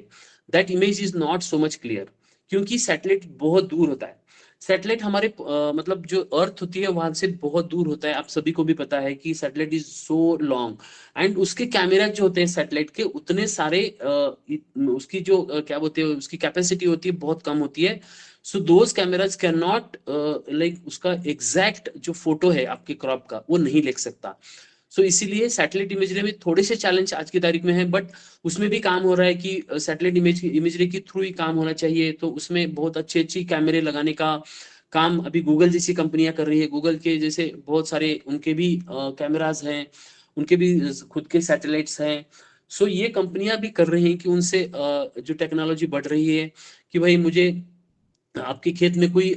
that image is not so much clear, क्योंकि सैटेलाइट बहुत दूर होता है। सैटेलाइट हमारे मतलब जो अर्थ होती है वहां से बहुत दूर होता है, आप सभी को भी पता है कि satellite is so long, and उसके कैमरा जो होते हैं सैटेलाइट के उतने सारे उसकी जो क्या बोलते हैं उसकी कैपेसिटी होती है बहुत कम होती है। So those cameras can not like उसका एग्जैक्ट जो फोटो है आपके क्रॉप का वो नहीं ले सकता। सो इसीलिए सैटेलाइट इमेजरी में थोड़े से चैलेंज आज की तारीख में है, बट उसमें भी काम हो रहा है कि सैटेलाइट इमेजरी के थ्रू ही काम होना चाहिए। तो उसमें बहुत अच्छी अच्छी कैमरे लगाने का काम अभी गूगल जैसी कंपनियां कर रही है, गूगल के जैसे बहुत सारे उनके भी कैमराज हैं, उनके भी खुद के सैटेलाइट्स हैं। सो ये कंपनियां भी कर रही हैं कि उनसे जो टेक्नोलॉजी बढ़ रही है कि भाई मुझे आपके खेत में कोई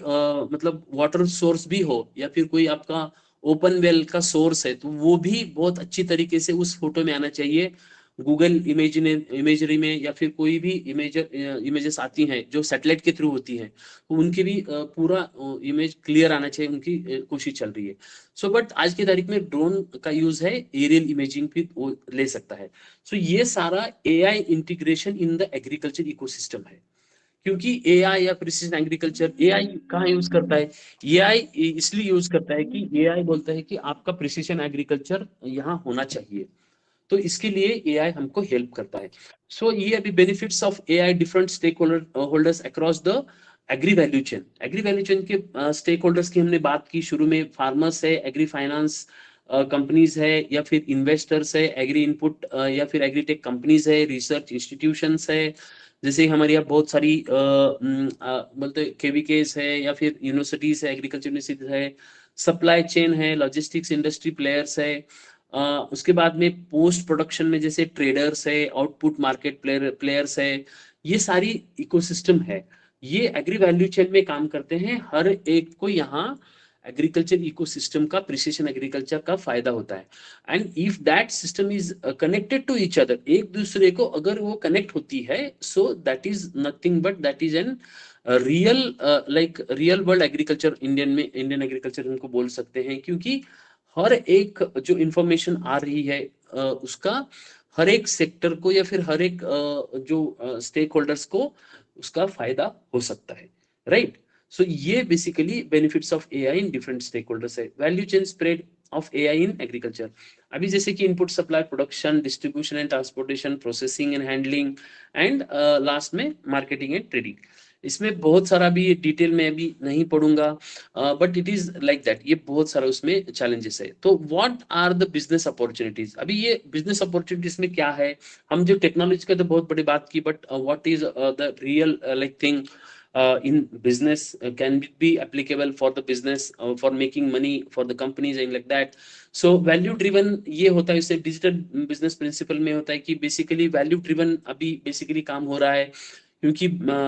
मतलब वाटर सोर्स भी हो या फिर कोई आपका ओपन वेल का सोर्स है तो वो भी बहुत अच्छी तरीके से उस फोटो में आना चाहिए। गूगल इमेजरी में या फिर कोई भी इमेजेस आती हैं जो सैटेलाइट के थ्रू होती हैं, तो उनकी भी पूरा इमेज क्लियर आना चाहिए, उनकी कोशिश चल रही है। सो बट आज की तारीख में ड्रोन का यूज है, एरियल इमेजिंग भी वो ले सकता है। सो ये सारा AI integration in the agriculture ecosystem है। क्योंकि एआई या प्रिसिजन एग्रीकल्चर, एआई कहाँ यूज करता है, एआई इसलिए यूज करता है कि एआई बोलता है कि आपका प्रिसिजन एग्रीकल्चर यहाँ होना चाहिए, तो इसके लिए एआई हमको हेल्प करता है। सो ये अभी benefits of AI different stakeholders across the agri value chain. Agri value chain के स्टेक होल्डर्स की हमने बात की शुरू में, फार्मर्स है, एग्री फाइनेंस कंपनीज है, या फिर इन्वेस्टर्स है, एग्री इनपुट या फिर एग्रीटेक कंपनीज है, रिसर्च इंस्टीट्यूशंस है, जैसे हमारे यहाँ बहुत सारी बोलते केवीकेस है या फिर यूनिवर्सिटीज है, एग्रीकल्चर यूनिवर्सिटीज है, सप्लाई चेन है, लॉजिस्टिक्स इंडस्ट्री प्लेयर्स है। उसके बाद में पोस्ट प्रोडक्शन में जैसे ट्रेडर्स है, आउटपुट मार्केट प्लेयर्स है, ये सारी इकोसिस्टम है, ये एग्री वैल्यू चेन में काम करते हैं। हर एक को यहाँ एग्रीकल्चर इकोसिस्टम का, प्रिसिजन एग्रीकल्चर का फायदा होता है। And if that system is connected to each other, एक दूसरे को अगर वो कनेक्ट होती है, so that is nothing but that is an real like real world agriculture, Indian agriculture उनको बोल सकते हैं। क्योंकि हर एक जो इंफॉर्मेशन आ रही है उसका हर एक सेक्टर को या फिर हर एक जो स्टेक होल्डर्स को उसका फायदा हो सकता है, राइट। सो ये basically benefits of AI in different stakeholders है। Value chain spread of AI in agriculture, अभी जैसे कि input supply, production, distribution and transportation, processing and handling, and last में मार्केटिंग एंड ट्रेडिंग। इसमें बहुत सारा भी डिटेल में अभी नहीं पढ़ूंगा, but it is like that, ये बहुत सारा उसमें चैलेंजेस है। तो what are the business opportunities, अभी ये बिजनेस अपॉर्चुनिटीज में क्या है, हम जो टेक्नोलॉजी का तो बहुत बड़ी बात की, but what is the real like thing in business can be applicable for the business for making money for the companies and like that. So value driven ये होता है, इससे डिजिटल बिजनेस प्रिंसिपल में होता है कि बेसिकली वैल्यू ड्रिवन अभी basically काम हो रहा है क्योंकि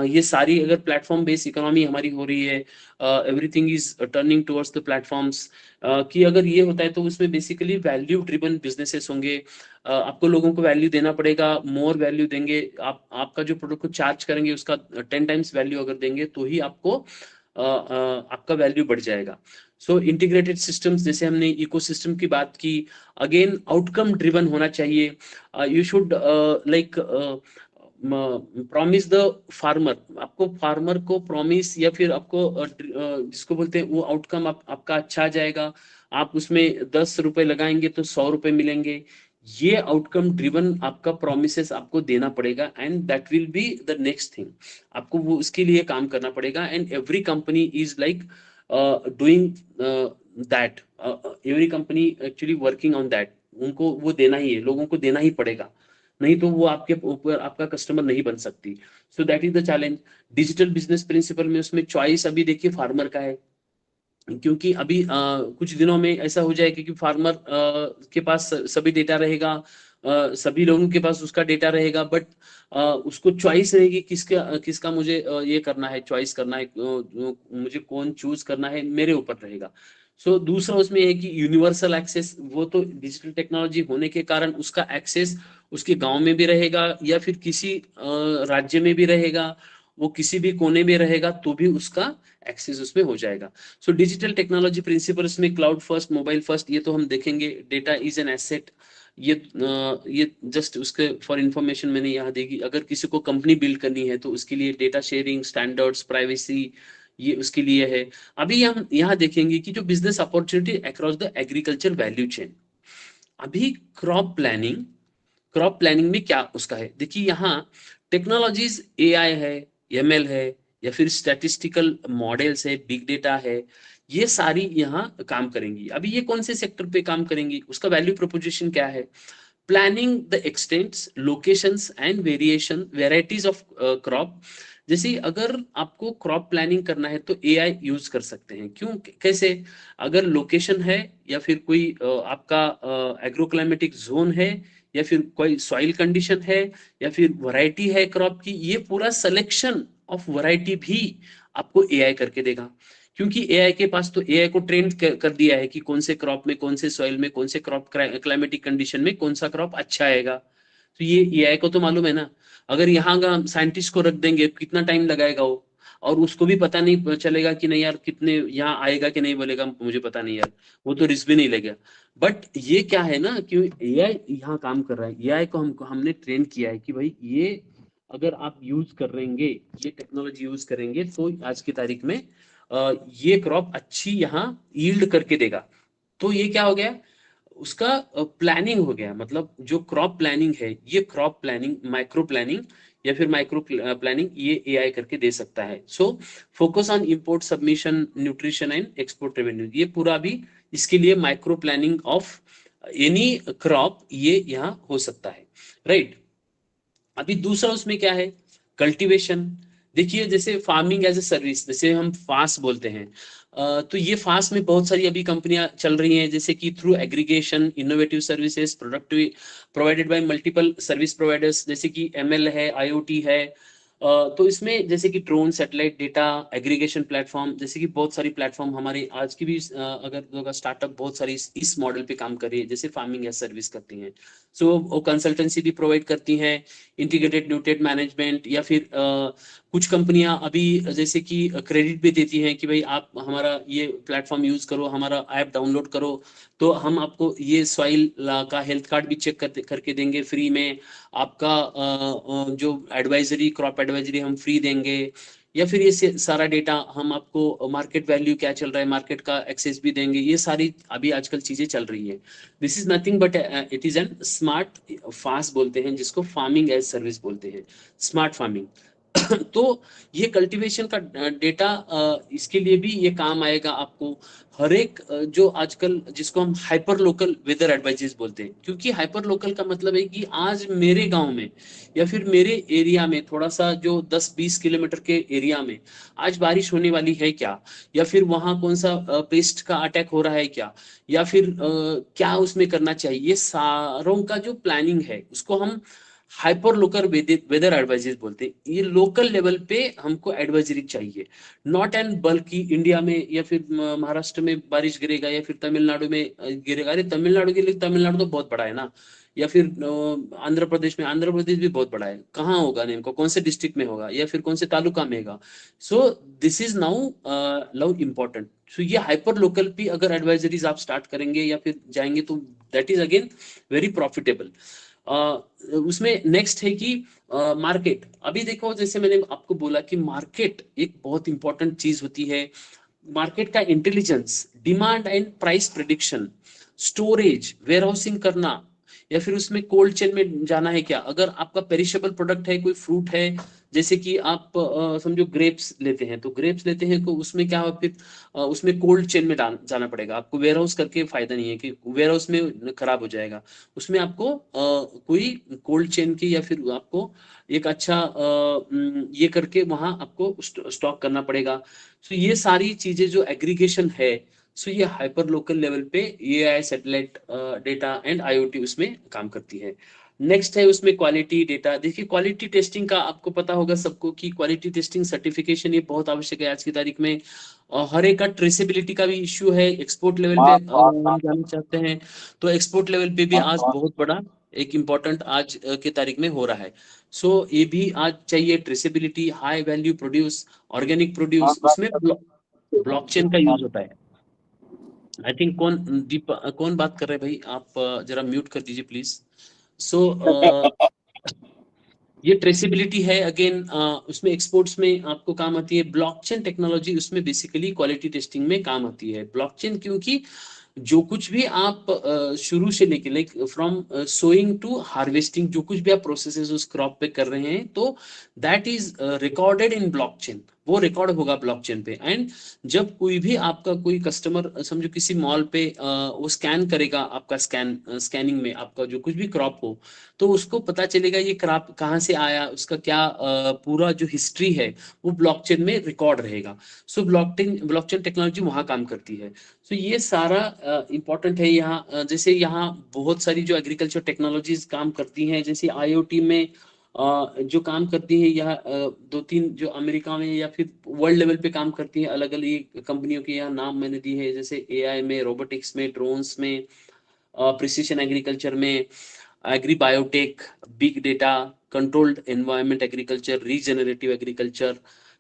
ये सारी अगर प्लेटफॉर्म बेस्ड इकोनॉमी हमारी हो रही है, everything is turning towards the platforms, कि अगर ये होता है तो उसमें बेसिकली वैल्यू ड्रिवन बिजनेसेस होंगे। आपको लोगों को वैल्यू देना पड़ेगा, मोर वैल्यू देंगे आप, आपका जो प्रोडक्ट को चार्ज करेंगे उसका 10 टाइम्स वैल्यू अगर देंगे तो ही आपको आपका वैल्यू बढ़ जाएगा। सो इंटीग्रेटेड सिस्टम्स, जैसे हमने इकोसिस्टम की बात की, अगेन आउटकम ड्रिवन होना चाहिए। You should like promise the farmer, आपको फार्मर को प्रॉमिस या फिर आपको जिसको बोलते हैं वो आउटकम आपका अच्छा आ जाएगा, आप उसमें 10 रुपए लगाएंगे तो 100 रुपए मिलेंगे। ये आउटकम ड्रिवन आपका प्रोमिसेस आपको देना पड़ेगा, and that will be the next thing. आपको वो उसके लिए काम करना पड़ेगा, and every company is like doing that, every company actually working on that. उनको वो देना ही है, लोगों को देना ही पड़ेगा, नहीं तो वो आपके ऊपर आपका कस्टमर नहीं बन सकती। So that is the challenge. Digital business principle में उसमें चॉइस अभी देखिए फार्मर का है, क्योंकि अभी कुछ दिनों में ऐसा हो जाएगा कि फार्मर के पास सभी डेटा रहेगा, सभी लोगों के पास उसका डेटा रहेगा, बट उसको चॉइस रहेगी किसका किसका मुझे ये करना है, चॉइस करना है, मुझे कौन चूज करना है मेरे ऊपर रहेगा। सो दूसरा उसमें है कि यूनिवर्सल एक्सेस, वो तो डिजिटल टेक्नोलॉजी होने के कारण उसका एक्सेस उसके गांव में भी रहेगा या फिर किसी राज्य में भी रहेगा, वो किसी भी कोने में रहेगा तो भी उसका एक्सेस उसमें हो जाएगा। सो डिजिटल टेक्नोलॉजी प्रिंसिपल्स में क्लाउड फर्स्ट, मोबाइल फर्स्ट, ये तो हम देखेंगे। डेटा इज एन एसेट, ये जस्ट उसके फॉर इंफॉर्मेशन मैंने यहाँ देगी। अगर किसी को कंपनी बिल्ड करनी है तो उसके लिए डेटा शेयरिंग, स्टैंडर्ड्स, प्राइवेसी, ये उसके लिए है। अभी हम यहाँ देखेंगे कि जो business opportunity across the agriculture value chain. अभी क्रॉप प्लानिंग, क्रॉप प्लानिंग में क्या उसका है, देखिए यहाँ टेक्नोलॉजीज एआई है, एमएल है, या फिर स्टैटिस्टिकल मॉडल्स है, बिग डेटा है, ये सारी यहाँ काम करेंगी। अभी ये कौन से सेक्टर पे काम करेंगी, उसका वैल्यू प्रोपोजिशन क्या है? Planning the extents, locations and variation varieties of crop. जैसे अगर आपको क्रॉप प्लानिंग करना है तो एआई यूज कर सकते हैं। क्यों, कैसे? अगर लोकेशन है या फिर कोई आपका एग्रोक्लाइमेटिक जोन है, या फिर कोई सॉइल कंडीशन है, या फिर वैरायटी है क्रॉप की, ये पूरा सिलेक्शन ऑफ वैरायटी भी आपको एआई करके देगा। क्योंकि एआई के पास तो एआई को ट्रेन कर दिया है कि कौन से क्रॉप में, कौन से सॉइल में, कौन से क्रॉप क्लाइमेटिक कंडीशन में कौन सा क्रॉप अच्छा आएगा, तो ये एआई को तो मालूम है ना। अगर यहाँ का साइंटिस्ट को रख देंगे कितना टाइम लगाएगा वो, और उसको भी पता नहीं चलेगा कि नहीं यार कितने यहाँ आएगा कि नहीं, बोलेगा मुझे पता नहीं यार, वो तो रिस्क भी नहीं लेगा। बट ये क्या है ना कि एआई यहाँ काम कर रहा है, एआई को हमने ट्रेन किया है कि भाई ये अगर आप यूज करेंगे, ये टेक्नोलॉजी यूज करेंगे तो आज की तारीख में ये क्रॉप अच्छी यहाँ यील्ड करके देगा। तो ये क्या हो गया, उसका प्लानिंग हो गया। मतलब जो क्रॉप प्लानिंग है, ये क्रॉप प्लानिंग, माइक्रो प्लानिंग या फिर माइक्रो प्लानिंग, ये एआई करके दे सकता है। So focus on import submission, nutrition and export revenue, ये पूरा भी इसके लिए micro planning of any crop ये यहाँ हो सकता है, राइट। अभी दूसरा उसमें क्या है, कल्टीवेशन। देखिए जैसे फार्मिंग एज ए सर्विस, जैसे हम फास्ट बोलते हैं, तो ये फास्ट में बहुत सारी अभी कंपनियां चल रही हैं, जैसे कि through aggregation, innovative services, productive provided by multiple service providers, जैसे कि एमएल है, आईओटी है। तो इसमें जैसे कि drone, satellite data aggregation platform, जैसे कि बहुत सारी प्लेटफॉर्म हमारे आज की भी अगर स्टार्टअप बहुत सारी इस मॉडल पे काम कर रही है, जैसे फार्मिंग एज सर्विस करती हैं। सो वो कंसल्टेंसी भी प्रोवाइड करती हैं, इंटीग्रेटेड न्यूट्रिएंट मैनेजमेंट, या फिर कुछ कंपनियां अभी जैसे कि क्रेडिट भी देती हैं कि भाई आप हमारा ये प्लेटफॉर्म यूज करो, हमारा ऐप डाउनलोड करो, तो हम आपको ये सॉइल का हेल्थ कार्ड भी चेक करके देंगे फ्री में, आपका जो एडवाइजरी, क्रॉप एडवाइजरी हम फ्री देंगे, या फिर ये सारा डेटा हम आपको मार्केट वैल्यू क्या चल रहा है, मार्केट का एक्सेस भी देंगे। ये सारी अभी आजकल चीजें चल रही है। This is nothing but it is an smart fast बोलते हैं, जिसको फार्मिंग एज सर्विस बोलते हैं, स्मार्ट फार्मिंग। तो ये कल्टीवेशन का डेटा, इसके लिए भी ये काम आएगा आपको। हर एक जो आजकल जिसको हम हाइपर लोकल वेदर एडवाइजेस बोलते हैं, क्योंकि हाइपर लोकल का मतलब है कि आज मेरे गांव में या फिर मेरे एरिया में, थोड़ा सा जो 10-20 किलोमीटर के एरिया में आज बारिश होने वाली है क्या, या फिर वहां कौन सा पेस्ट का अटैक हो रहा है क्या, या फिर क्या उसमें करना चाहिए, ये सारों का जो प्लानिंग है उसको हम हाइपर लोकल वेदर एडवाइजरी बोलते हैं। ये लोकल लेवल पे हमको एडवाइजरी चाहिए, नॉट एन बल्क की इंडिया में या फिर महाराष्ट्र में बारिश गिरेगा या फिर तमिलनाडु में गिरेगा। अरे तमिलनाडु के लिए, तमिलनाडु तो बहुत बड़ा है ना, या फिर आंध्र प्रदेश में, आंध्र प्रदेश भी बहुत बड़ा है, कहाँ होगा नेमको, कौन से डिस्ट्रिक्ट में होगा या फिर कौन से तालुका में होगा। So this is now love important. So ये हाइपर लोकल पे अगर एडवाइजरीज आप स्टार्ट करेंगे या फिर जाएंगे तो that is again very profitable. उसमें नेक्स्ट है कि मार्केट। अभी देखो जैसे मैंने आपको बोला कि मार्केट एक बहुत इंपॉर्टेंट चीज होती है। मार्केट का intelligence, demand and price prediction, storage, warehousing करना, या फिर उसमें कोल्ड चेन में जाना है क्या। अगर आपका पेरिशेबल प्रोडक्ट है, कोई फ्रूट है, जैसे कि आप समझो ग्रेप्स लेते हैं, तो ग्रेप्स लेते हैं तो उसमें क्या फिर उसमें कोल्ड चेन में जाना पड़ेगा आपको। वेयरहाउस करके फायदा नहीं है कि वेयरहाउस में खराब हो जाएगा। उसमें आपको कोई कोल्ड चेन की या फिर आपको एक अच्छा ये करके वहां आपको स्टॉक करना पड़ेगा। सो ये सारी चीजें जो एग्रीगेशन है, सो ये हाइपर लोकल लेवल पे AI, satellite data and IoT उसमें काम करती है। नेक्स्ट है उसमें क्वालिटी डेटा। देखिए क्वालिटी टेस्टिंग का आपको पता होगा सबको कि क्वालिटी टेस्टिंग सर्टिफिकेशन ये बहुत आवश्यक है आज की तारीख में। हर एक का ट्रेसेबिलिटी का भी इश्यू है। एक्सपोर्ट लेवल पे हम जाना चाहते हैं तो एक्सपोर्ट लेवल पे भी आज बहुत बड़ा एक इम्पोर्टेंट आज के तारीख में हो रहा है। सो ये भी आज चाहिए, traceability, high value produce, organic produce, उसमें ब्लॉकचेन का यूज होता है। आई थिंक कौन बात कर रहे हैं भाई आप, जरा म्यूट कर दीजिए प्लीज। सो ये ट्रेसेबिलिटी है अगेन, उसमें एक्सपोर्ट्स में आपको काम आती है। ब्लॉकचेन टेक्नोलॉजी उसमें बेसिकली क्वालिटी टेस्टिंग में काम आती है ब्लॉकचेन, क्योंकि जो कुछ भी आप शुरू से लेके like from sowing to harvesting, जो कुछ भी आप प्रोसेसेस उस क्रॉप पे कर रहे हैं, तो that is recorded in blockchain. वो रिकॉर्ड होगा ब्लॉकचेन पे। एंड जब कोई भी आपका कोई कस्टमर समझो किसी मॉल पे वो स्कैन करेगा आपका स्कैनिंग में आपका जो कुछ भी क्रॉप हो, तो उसको पता चलेगा ये क्रॉप कहाँ से आया, उसका क्या पूरा जो हिस्ट्री है वो ब्लॉकचेन में रिकॉर्ड रहेगा। सो ब्लॉकचेन टेक्नोलॉजी वहां काम करती है। तो ये सारा इंपॉर्टेंट है यहाँ। जैसे यहाँ बहुत सारी जो एग्रीकल्चर टेक्नोलॉजीज काम करती हैं, जैसे आईओटी में जो काम करती है यहाँ दो तीन जो अमेरिका में या फिर वर्ल्ड लेवल पे काम करती है अलग अलग कंपनियों के यहाँ नाम मैंने दिए हैं, जैसे एआई में, रोबोटिक्स में, ड्रोन्स में, प्रिसिशन एग्रीकल्चर में, agri biotech, big data, controlled environment agriculture, regenerative agriculture,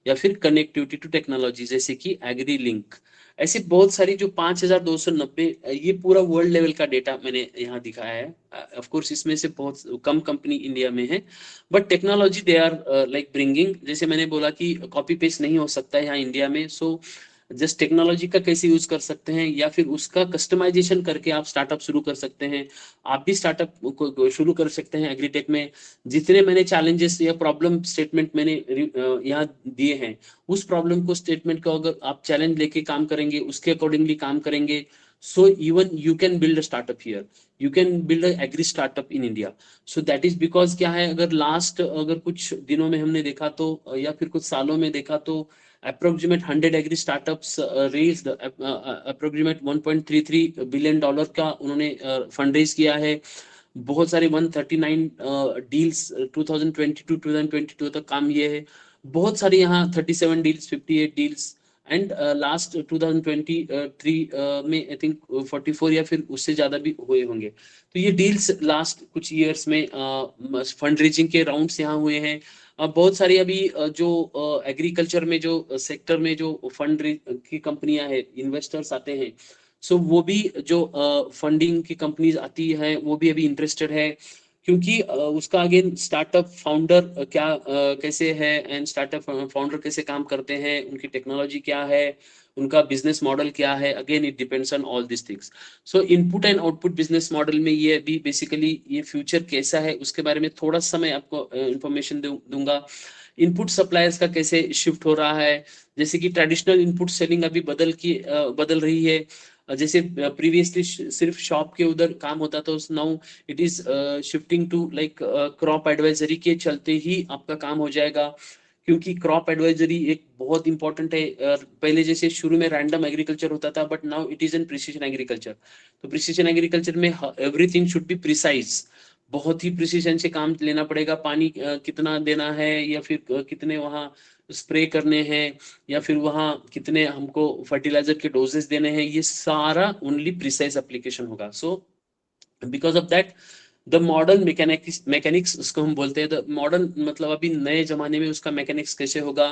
या फिर कनेक्टिविटी टू टेक्नोलॉजी जैसे कि एग्री लिंक। ऐसे बहुत सारी जो 5290, ये पूरा वर्ल्ड लेवल का डेटा मैंने यहाँ दिखाया है। ऑफ कोर्स इसमें से बहुत कम कंपनी इंडिया में है, but technology they are like bringing. जैसे मैंने बोला कि कॉपी पेस्ट नहीं हो सकता है यहाँ इंडिया में। सो जस्ट टेक्नोलॉजी का कैसे यूज कर सकते हैं या फिर उसका कस्टमाइजेशन करके आप स्टार्टअप शुरू कर सकते हैं। आप भी स्टार्टअप को शुरू कर सकते हैं एग्रीटेक में। जितने मैंने चैलेंजेस या प्रॉब्लम स्टेटमेंट मैंने यहाँ दिए हैं, उस प्रॉब्लम को स्टेटमेंट को अगर आप चैलेंज लेके काम करेंगे, उसके अकॉर्डिंगली काम करेंगे, so even you can build a startup here, you can build a agri startup in India. So that is because क्या है, अगर कुछ दिनों में हमने देखा तो या फिर कुछ सालों में देखा तो approximate 100 agri startups raised approximate $1.33 billion का उन्होंने फंड रेज किया है। बहुत सारे 139 डील्स 2022 तक काम ये है। बहुत सारे यहाँ 37 डील्स, 58 डील्स, एंड लास्ट 2023 में आई थिंक 44 या फिर उससे ज्यादा भी हुए होंगे। तो ये डील्स लास्ट कुछ ईयर्स में फंड रेजिंग के राउंड्स यहाँ हुए हैं। बहुत सारी अभी जो एग्रीकल्चर में जो सेक्टर में जो फंड की कंपनियां हैं, इन्वेस्टर्स आते हैं, सो वो भी जो फंडिंग की कंपनीज आती है वो भी अभी इंटरेस्टेड है, क्योंकि उसका अगेन स्टार्टअप फाउंडर क्या कैसे है एंड स्टार्टअप फाउंडर कैसे काम करते हैं, उनकी टेक्नोलॉजी क्या है, उनका बिजनेस मॉडल क्या है, again it depends on all this things. So input and output business model में ये भी बेसिकली ये फ्यूचर कैसा है उसके बारे में थोड़ा सा मैं आपको इंफॉर्मेशन दूंगा। इनपुट सप्लायर्स का कैसे शिफ्ट हो रहा है, जैसे कि ट्रेडिशनल इनपुट सेलिंग अभी बदल रही है। जैसे प्रीवियसली सिर्फ शॉप के उधर काम होता था, now it is shifting to like crop advisory के चलते ही आपका काम हो जाएगा, क्योंकि क्रॉप एडवाइजरी एक बहुत इंपॉर्टेंट है। पहले जैसे शुरू में रैंडम एग्रीकल्चर होता था, but now it is in precision agriculture. तो प्रिसिजन एग्रीकल्चर में एवरीथिंग शुड बी प्रिसाइज, बहुत ही प्रिसीजन से काम लेना पड़ेगा, पानी कितना देना है, या फिर कितने वहाँ स्प्रे करने हैं, या फिर वहाँ कितने हमको फर्टिलाइजर के डोजेस देने हैं, ये सारा ओनली प्रिसाइज एप्लीकेशन होगा। So because of that the modern mechanics उसको हम बोलते हैं, द मॉडर्न मतलब अभी नए जमाने में उसका मैकेनिक्स कैसे होगा।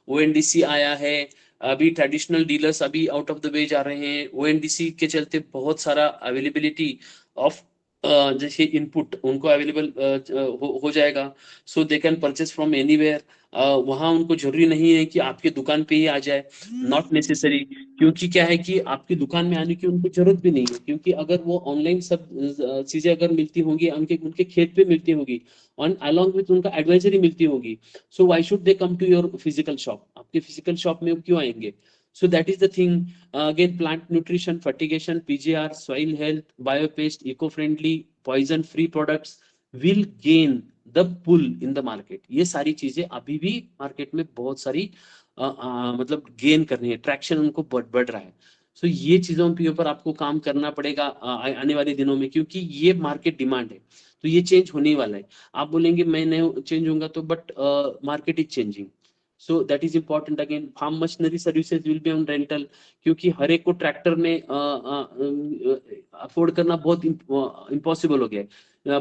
ओएनडीसी आया है, अभी ट्रेडिशनल डीलर्स अभी आउट ऑफ द वे जा रहे हैं, ओएनडीसी के चलते बहुत सारा अवेलेबिलिटी ऑफ जैसे इनपुट उनको अवेलेबल हो जाएगा। So they can purchase from anywhere. वहां उनको जरूरी नहीं है कि आपके दुकान पे ही आ जाए, नॉट नेसेसरी। क्योंकि क्या है कि आपकी दुकान में आने की उनको जरूरत भी नहीं है, क्योंकि अगर वो ऑनलाइन सब चीजें अगर मिलती होंगी, उनके उनके खेत पे मिलती होगी, और अलॉन्ग विथ उनका एडवाइजरी मिलती होगी, so why should they come to your physical shop, आपके फिजिकल शॉप में वो क्यों आएंगे। So that is the thing. Again plant nutrition, fertigation, PGR, soil health, biopest, eco friendly, poison free products will gain the pull in the market. ये सारी चीजें अभी भी मार्केट में बहुत सारी मतलब गेन करनी है, ट्रैक्शन उनको बढ़ रहा है। सो ये चीजों के ऊपर आपको काम करना पड़ेगा आने वाले दिनों में, क्योंकि ये मार्केट डिमांड है, तो ये चेंज होने वाला है। आप बोलेंगे मैं नहीं चेंज होऊंगा तो, but market is changing. So that is important. Again farm machinery services will be on rental, क्योंकि हर एक को ट्रैक्टर में अफोर्ड करना बहुत इम्पॉसिबल हो गया है।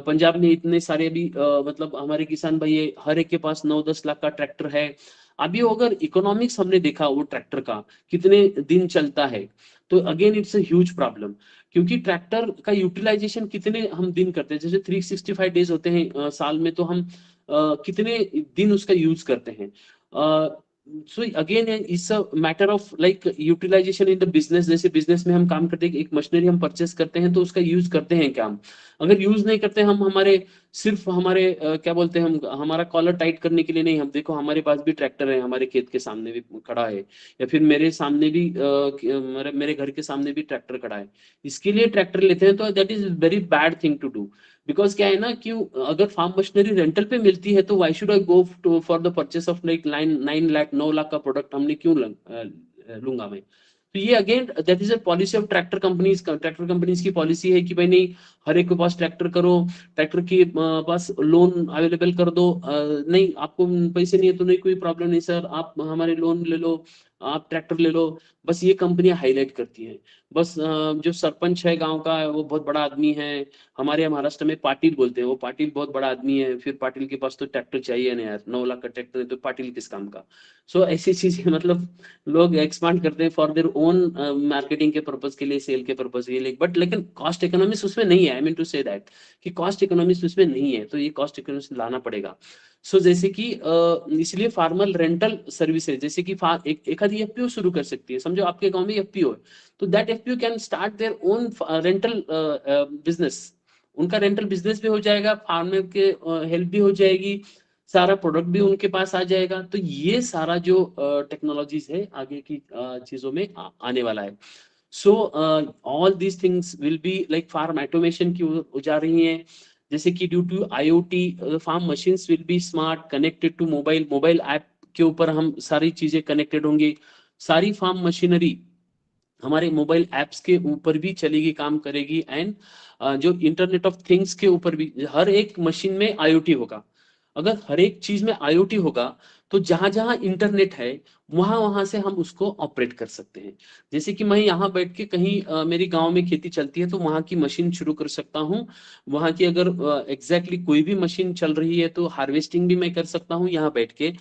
पंजाब में इतने सारे अभी मतलब हमारे किसान भाई है, हर एक के पास 9-10 लाख का ट्रैक्टर है। अभी अगर इकोनॉमिक्स हमने देखा वो ट्रैक्टर का कितने दिन चलता है, तो again it's a huge problem. क्योंकि ट्रैक्टर का यूटिलाइजेशन कितने हम दिन करते हैं, जैसे 365 डेज होते हैं साल में, तो हम कितने दिन उसका यूज करते हैं। So again it's a matter of like utilization in the business. जैसे बिजनेस में हम काम करते हैं, एक मशीनरी हम परचेस करते हैं, तो उसका यूज करते हैं क्या हम। अगर यूज नहीं करते हम, हमारे सिर्फ हमारे क्या बोलते हैं हम, हमारा कॉलर टाइट करने के लिए नहीं, हम देखो हमारे पास भी ट्रैक्टर है, हमारे खेत के सामने भी खड़ा है, या फिर मेरे सामने भी मेरे घर के सामने भी ट्रैक्टर खड़ा है, इसके लिए ट्रैक्टर लेते हैं, तो that is very bad thing to do. Because क्या है ना कि अगर फार्म मशीनरी रेंटल पे मिलती है, तो why should I go for the purchase of like 9 lakh 9 lakh का प्रोडक्ट हमने क्यों लूंगा मैं। तो ये again that is a policy of tractor companies की पॉलिसी है कि भाई नहीं, हर एक के पास ट्रैक्टर करो, ट्रैक्टर के पास लोन अवेलेबल कर दो। नहीं आपको पैसे नहीं है तो नहीं, कोई प्रॉब्लम नहीं सर, आप हमारे लोन ले लो, आप ट्रैक्टर ले लो। बस ये कंपनियां हाईलाइट करती हैं। बस जो सरपंच है गांव का, वो बहुत बड़ा आदमी है, हमारे यहाँ महाराष्ट्र में पाटिल बोलते हैं, वो पाटिल बहुत बड़ा आदमी है, फिर पाटिल के पास तो ट्रैक्टर चाहिए ना यार, 9 लाख का ट्रैक्टर है तो पाटिल किस काम का। सो ऐसी चीजें मतलब लोग एक्सपांड करते हैं फॉर देयर ओन मार्केटिंग के पर्पज के लिए, सेल के पर्पज के लिए, बट लेकिन कॉस्ट इकोनॉमिक्स उसमें नहीं है। I mean to say that कि कॉस्ट इकोनॉमिक्स उसमें नहीं है, तो ये कॉस्ट इकोनॉमिक्स लाना पड़ेगा। सो जैसे कि इसलिए फार्मर रेंटल सर्विसेज, जैसे कि एक आधी एफपीओ शुरू कर सकती है। समझो आपके गांव में एफपीओ है, तो that FPO can start their own rental business. उनका रेंटल बिजनेस भी हो जाएगा, फार्मर के हेल्प भी हो जाएगी, सारा प्रोडक्ट भी उनके पास आ जाएगा। तो ये सारा जो टेक्नोलॉजीज है आगे की चीजों में आने वाला है। So all these things will be like farm automation की हो जा रही हैं। जैसे कि due to IoT farm machines will be smart connected to mobile app के ऊपर हम सारी चीजें कनेक्टेड होंगी। सारी फार्म मशीनरी हमारे मोबाइल एप्स के ऊपर भी चलेगी, काम करेगी। एंड जो इंटरनेट ऑफ थिंग्स के ऊपर भी, हर एक मशीन में आईओटी होगा। अगर हर एक चीज में आईओटी होगा, तो जहां जहां इंटरनेट है वहां वहां से हम उसको ऑपरेट कर सकते हैं। जैसे कि मैं यहाँ बैठ के कहीं मेरी गांव में खेती चलती है, तो वहां की मशीन शुरू कर सकता हूँ। वहां की अगर एग्जैक्टली कोई भी मशीन चल रही है, तो हार्वेस्टिंग भी मैं कर सकता हूँ यहाँ बैठ के।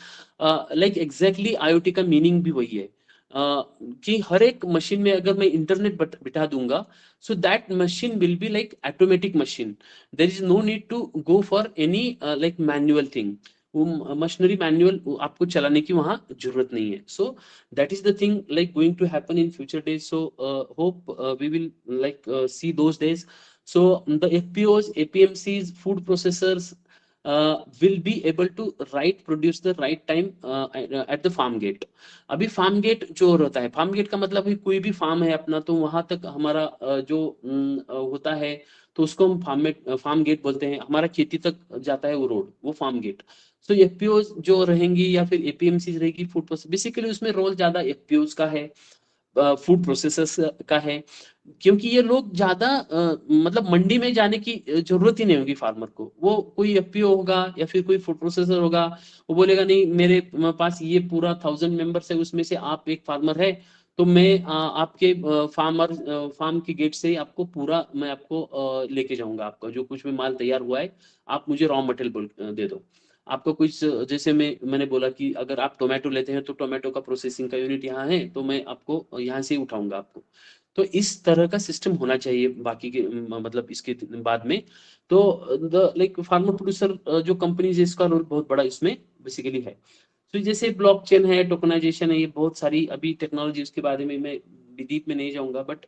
लाइक एग्जैक्टली आईओटी का मीनिंग भी वही है, कि हर एक मशीन में अगर मैं इंटरनेट बिठा दूंगा, so that machine will be like automatic machine. There is no need to go for any like manual thing. वो मशीनरी मैनुअल आपको चलाने की वहां जरूरत नहीं है। So that is the thing like going to happen in future days. So hope we will like see those days. So the FPOs, APMCs, food processors will be able to produce the right time at the farm gate. अभी farm gate जो होता है, farm gate का मतलब है कोई भी farm है अपना, तो वहां तक हमारा जो होता है, तो उसको हम फार्म गेट बोलते हैं। हमारा खेती तक जाता है वो रोड, वो फार्म गेट। सो एफपीओ जो रहेंगी या फिर एपीएमसी रहेगी, फूड प्रोसेस, बेसिकली उसमें रोल ज्यादा एफपीओ का है, फूड प्रोसेसर्स का है। क्योंकि ये लोग ज्यादा मतलब मंडी में जाने की जरूरत ही नहीं होगी फार्मर को। वो कोई एफपीओ होगा या फिर कोई फूड प्रोसेसर होगा, वो बोलेगा नहीं मेरे पास ये पूरा 1000 मेंबर्स है, उसमें से आप एक फार्मर है, तो मैं आपके फार्म के गेट से ही आपको पूरा मैं आपको लेके जाऊंगा, आपका जो कुछ भी माल तैयार हुआ है आप मुझे रॉ मटेरियल दे दो। आपको कुछ जैसे मैंने बोला कि अगर आप टोमेटो लेते हैं तो टोमेटो का प्रोसेसिंग का यूनिट यहाँ है, तो मैं आपको यहाँ से ही उठाऊंगा आपको। तो इस तरह का सिस्टम होना चाहिए बाकी के मतलब इसके बाद में। तो द लाइक फार्मर प्रोड्यूसर जो कंपनीज है, इसका रोल बहुत बड़ा इसमें बेसिकली है। तो जैसे ब्लॉकचेन है, टोकनाइजेशन है, ये बहुत सारी अभी टेक्नोलॉजी, उसके बारे में मैं डीप में नहीं जाऊंगा, बट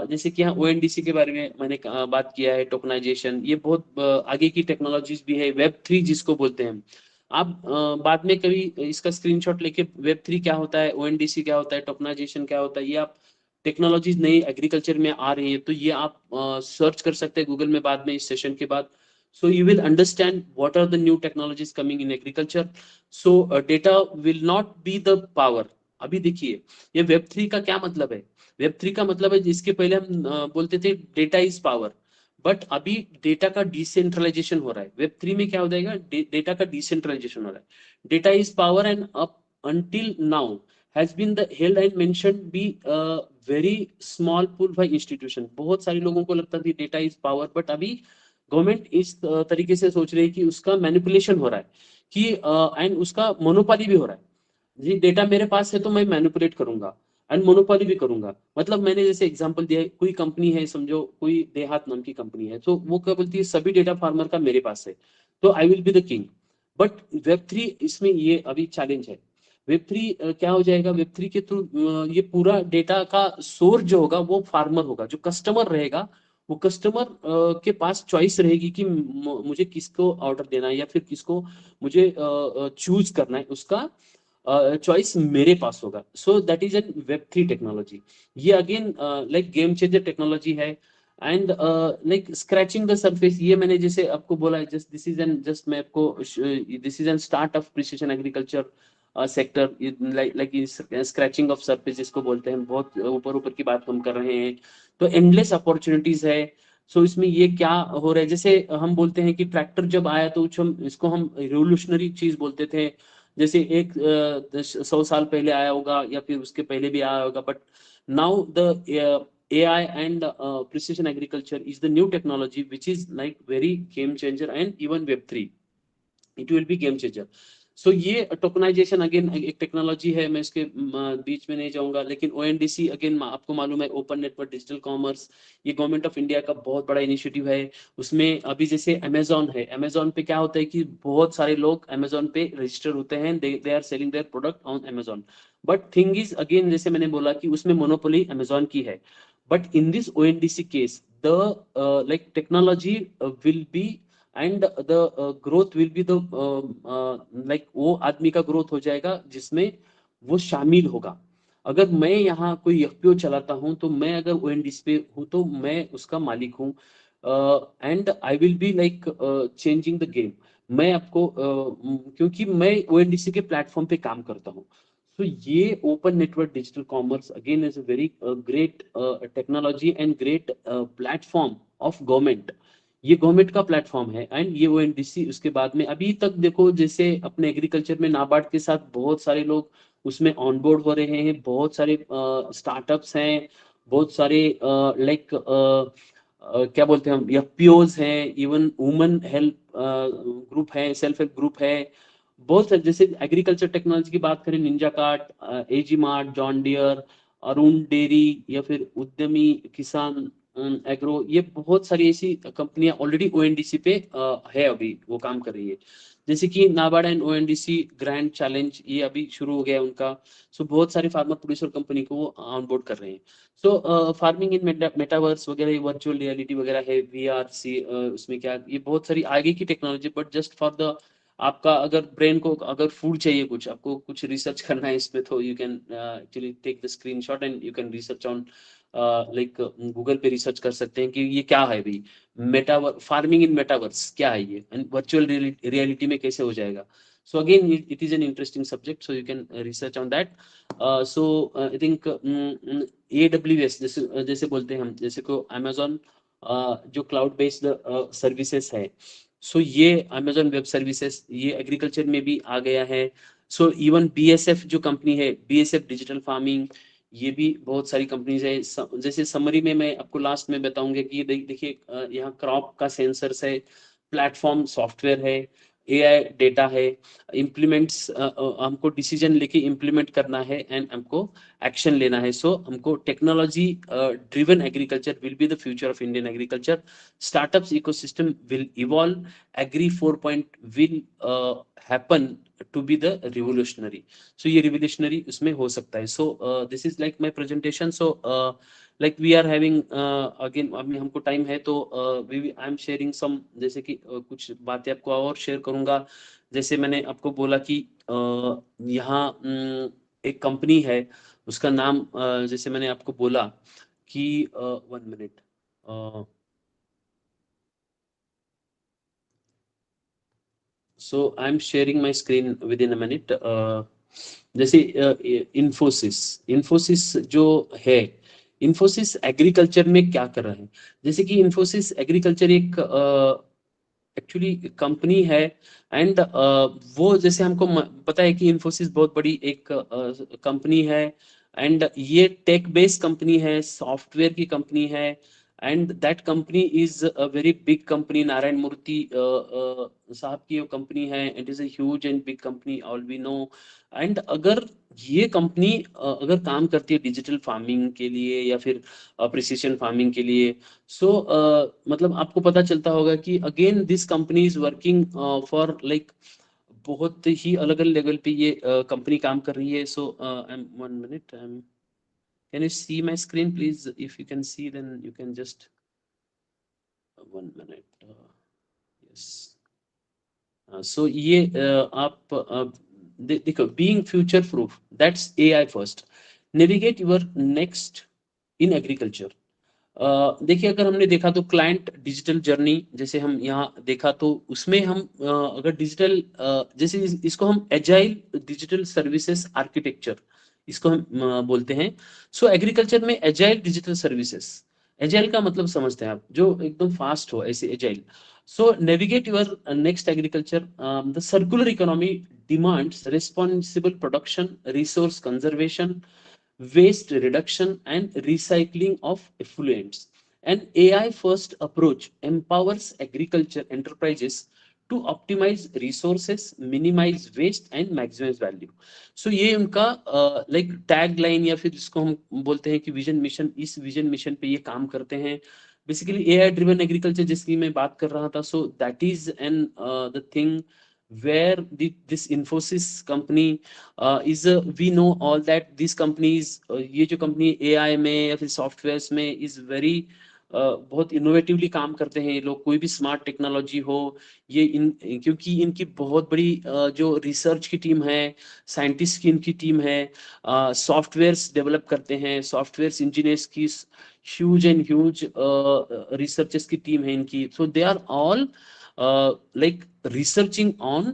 जैसे कि यहाँ ओएनडीसी के बारे में मैंने बात किया है, टोकनाइजेशन ये बहुत आगे की टेक्नोलॉजीज भी है। वेब 3 जिसको बोलते हैं, आप बाद में कभी इसका स्क्रीनशॉट लेके वेब 3 क्या होता है, ओएनडीसी क्या होता है, टोकनाइजेशन क्या होता है, ये आप टेक्नोलॉजीज नई एग्रीकल्चर में आ रही है तो ये आप सर्च कर सकते हैं गूगल में बाद में इस सेशन के बाद। So you will understand what are the new technologies coming in agriculture. So data will not be the power. अभी देखिए ये वेब 3 का क्या मतलब है। वेब 3 का मतलब है, जिसके पहले हम बोलते थे डेटा इज पावर, बट अभी डेटा का डिसेंट्रलाइजेशन हो रहा है। वेब 3 में क्या हो जाएगा, डेटा का डिसेंट्रलाइजेशन हो रहा है। Data is power and up until now has been the held and mentioned be a very small pool by institution। बहुत सारे लोगों को लगता थी डेटा इज पावर, बट अभी गवर्नमेंट इस तरीके से सोच रही है कि उसका मैनिपुलेशन हो रहा है कि एंड उसका मोनोपोली भी हो रहा है। जी डेटा मेरे पास है तो मैं मैनिपुलेट करूंगा एंड मोनोपोली भी करूंगा। मतलब मैंने जैसे एग्जांपल दिया है, कोई कंपनी है, समझो कोई देहात नाम की कंपनी है, तो वो क्या बोलती है सभी डेटा फार्मर का मेरे पास है, तो I will be the king. But web 3 इसमें ये अभी चैलेंज है। वेब 3 क्या हो जाएगा, वेब 3 के थ्रू ये पूरा डेटा का सोर्स जो होगा वो फार्मर होगा, जो कस्टमर रहेगा वो कस्टमर के पास चॉइस रहेगी कि मुझे किसको ऑर्डर देना है या फिर किसको मुझे चूज करना है, उसका चॉइस मेरे पास होगा। So that is an web 3 technology. ये again like game changer technology है। And like scratching the surface, ये मैंने जैसे आपको बोला, just this is an just मैं आपको this is an start of precision agriculture sector, like scratching of surface जिसको बोलते हैं, बहुत ऊपर ऊपर की बात हम कर रहे हैं। तो एंडलेस अपॉर्चुनिटीज है। सो इसमें ये क्या हो रहा है, जैसे हम बोलते हैं कि ट्रैक्टर जब आया तो हम इसको हम रिवोल्यूशनरी चीज बोलते थे, जैसे एक 100 साल पहले आया होगा या फिर उसके पहले भी आया होगा, but now the AI and precision agriculture is the new technology which is like very game changer, and even Web 3 it will be game changer। सो ये टोकनाइजेशन अगेन एक टेक्नोलॉजी है, मैं इसके बीच में नहीं जाऊंगा। लेकिन ओएनडीसी अगेन आपको मालूम है, ओपन नेटवर्क डिजिटल कॉमर्स, ये गवर्नमेंट ऑफ इंडिया का बहुत बड़ा इनिशिएटिव है। उसमें अभी जैसे अमेजोन है, अमेजोन पे क्या होता है कि बहुत सारे लोग अमेजोन पे रजिस्टर होते हैं, they are selling their product on Amazon. But thing is again जैसे मैंने बोला कि उसमें मोनोपोली अमेजोन की है। But in this ONDC case the like technology will be and the growth will be the like वो आदमी का ग्रोथ हो जाएगा जिसमें वो शामिल होगा। अगर मैं यहाँ कोई एफपीओ चलाता हूँ तो मैं अगर ओएनडीसी पे हूँ तो मैं उसका मालिक हूँ, and I will be like changing the game. मैं आपको क्योंकि मैं ओएनडीसी के प्लेटफॉर्म पे काम करता हूँ। तो ये open network digital commerce again is a very great technology and great platform of government. ये गवर्नमेंट का प्लेटफॉर्म है एंड ये ओएनडीसी उसके बाद में अभी तक देखो, जैसे अपने एग्रीकल्चर में नाबार्ड के साथ बहुत सारे लोग उसमें ऑनबोर्ड हो रहे हैं, बहुत सारे स्टार्टअप्स हैं, बहुत सारे लाइक क्या बोलते हैं हम एफपीओज हैं, इवन वुमेन हेल्प ग्रुप है, सेल्फ हेल्प ग्रुप है। बहुत सारे जैसे एग्रीकल्चर टेक्नोलॉजी की बात करें, Ninjacart, Ag Mart, John Deere, Arun dairy या फिर उद्यमी किसान एग्रो, ये बहुत सारी ऐसी कंपनियां ऑलरेडी ओएनडीसी पे है, अभी वो काम कर रही है। जैसे कि NABARD and ONDC grand challenge ये अभी शुरू हो गया है उनका। सो बहुत सारे फार्मर प्रोड्यूसर कंपनी को वो ऑनबोर्ड कर रहे हैं। सो फार्मिंग इन मेटावर्स वगैरह, वर्चुअल रियलिटी वगैरह है, वीआर सी, उसमें क्या ये बहुत सारी आगे की technology, but just for the आपका अगर ब्रेन को अगर फूड चाहिए, कुछ आपको कुछ रिसर्च करना है इसमें, तो you can actually take the screenshot and you can research on like Google पे रिसर्च कर सकते हैं कि ये क्या है भाई, मेटावर फार्मिंग इन मेटावर्स क्या है ये, एंड वर्चुअल रियलिटी में कैसे हो जाएगा। So again, it is an interesting subject, so you can research on that. So I think AWS जैसे बोलते हैं हम, जैसे को Amazon जो क्लाउड बेस्ड सर्विसेज है, सो ये Amazon वेब सर्विसेज ये एग्रीकल्चर में भी आ गया है. सो इवन BSF जो कंपनी है, BSF डिजिटल फार्मिंग, ये भी बहुत सारी कंपनीज है. जैसे समरी में मैं आपको लास्ट में बताऊंगा कि देखिए यहाँ क्रॉप का सेंसर्स है, प्लेटफॉर्म सॉफ्टवेयर है, AI डेटा है, इम्प्लीमेंट्स हमको डिसीजन लेके इम्प्लीमेंट करना है एंड हमको एक्शन लेना है. सो हमको technology driven agriculture will be the future of Indian agriculture. Startups ecosystem will evolve, agri 4 will happen to be the revolutionary. So ये रिवोल्यूशनरी उसमें हो सकता है. So this is like my presentation. So like we are having again, अभी हमको time है तो I am sharing some, जैसे कि कुछ बातें आपको और शेयर करूंगा. जैसे मैंने आपको बोला कि यहाँ एक कंपनी है, उसका नाम जैसे मैंने आपको बोला कि 1 minute, so I am sharing my screen with in a minute. जैसे इन्फोसिस जो है, इन्फोसिस एग्रीकल्चर में क्या कर रहे हैं. जैसे कि इन्फोसिस एग्रीकल्चर एक एक्चुअली कंपनी है एंड वो जैसे हमको पता है कि इन्फोसिस बहुत बड़ी एक कंपनी है एंड ये टेक बेस्ड कंपनी है, सॉफ्टवेयर की कंपनी है and that company is a very big company. Narayan Murthy साहब की वो कंपनी है. It is a huge and big company, all we know. And अगर ये कंपनी अगर काम करती है डिजिटल फार्मिंग के लिए या फिर प्रिसिशन फार्मिंग के लिए, सो मतलब आपको पता चलता होगा कि again this company is working for like बहुत ही अलग अलग लेवल पे ये कंपनी काम कर रही है. So 1 minute, can you see my screen please? If you can see then you can just 1 minute. Yes. So ये आप देखो, being future proof, that's AI first. Navigate your next in agriculture. देखिए अगर हमने देखा तो क्लाइंट डिजिटल जर्नी, जैसे हम यहाँ देखा तो उसमें हम अगर डिजिटल जैसे इसको हम एजाइल डिजिटल सर्विसेज आर्किटेक्चर इसको हम बोलते हैं. सो एग्रीकल्चर में एजाइल डिजिटल सर्विसेज, एजाइल का मतलब समझते हैं आप, जो एकदम फास्ट हो, ऐसे agile. So navigate your next agriculture. The circular economy demands responsible production, resource conservation, waste reduction and recycling of effluents. An AI first approach empowers agriculture enterprises to optimize resources, minimize waste and maximize value. So ये उनका like tag line या फिर जिसको हम बोलते हैं कि vision mission, इस विजन मिशन पे ये काम करते हैं. बेसिकली AI ड्रिवन एग्रीकल्चर जिसकी मैं बात कर रहा था, सो that is N the thing where this Infosys company is we know all that these companies ये जो कंपनी AI में या फिर सॉफ्टवेयर्स में इज वेरी बहुत इनोवेटिवली काम करते हैं ये लोग. कोई भी स्मार्ट टेक्नोलॉजी हो, ये क्योंकि इनकी बहुत बड़ी जो रिसर्च की टीम है, साइंटिस्ट की इनकी टीम है, सॉफ्टवेयर्स डेवलप करते हैं, सॉफ्टवेयर इंजीनियर्स की ह्यूज एंड ह्यूज रिसर्चर्स की टीम है इनकी. So they are all like researching on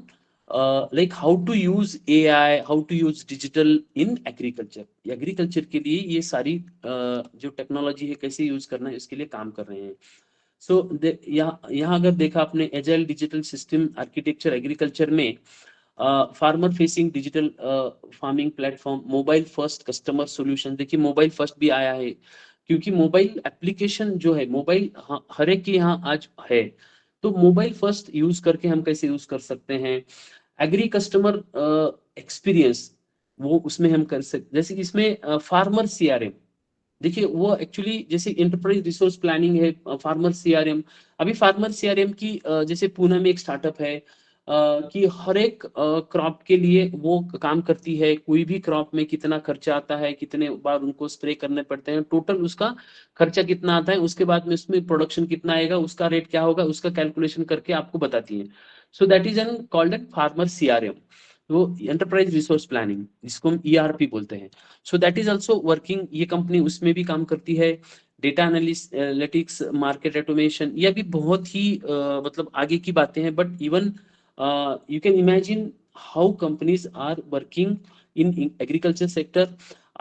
like how to use AI, how to use digital in agriculture. Agriculture के लिए ये सारी जो टेक्नोलॉजी है कैसे यूज करना है इसके लिए काम कर रहे हैं. सो यहाँ अगर देखा आपने agile digital system architecture agriculture में, farmer facing digital farming platform, mobile first customer solution. देखिए मोबाइल फर्स्ट भी आया है क्योंकि मोबाइल एप्लीकेशन जो है, मोबाइल हर एक के यहाँ आज है, तो मोबाइल फर्स्ट यूज करके हम कैसे यूज कर सकते हैं. एग्री कस्टमर एक्सपीरियंस वो उसमें हम कर सकते, जैसे कि इसमें फार्मर CRM. देखिए वो एक्चुअली जैसे एंटरप्राइज रिसोर्स प्लानिंग है, फार्मर CRM. अभी फार्मर CRM की जैसे पुणे में एक स्टार्टअप है कि हर एक क्रॉप के लिए वो काम करती है. कोई भी क्रॉप में कितना खर्चा आता है, कितने बार उनको स्प्रे करने पड़ते हैं, टोटल उसका खर्चा कितना आता है, उसके बाद में उसमें प्रोडक्शन कितना आएगा, उसका रेट क्या होगा, उसका कैलकुलेशन करके आपको बताती है. So that is N called an farmer CRM, वो एंटरप्राइज रिसोर्स प्लानिंग, जिसको हम ERP बोलते हैं. सो दैट इज ऑल्सो वर्किंग, ये कंपनी उसमें भी काम करती है. डेटा एनालिटिक्स, मार्केट ऑटोमेशन, ये भी बहुत ही मतलब आगे की बातें हैं. But even you can imagine how companies are working in agriculture sector.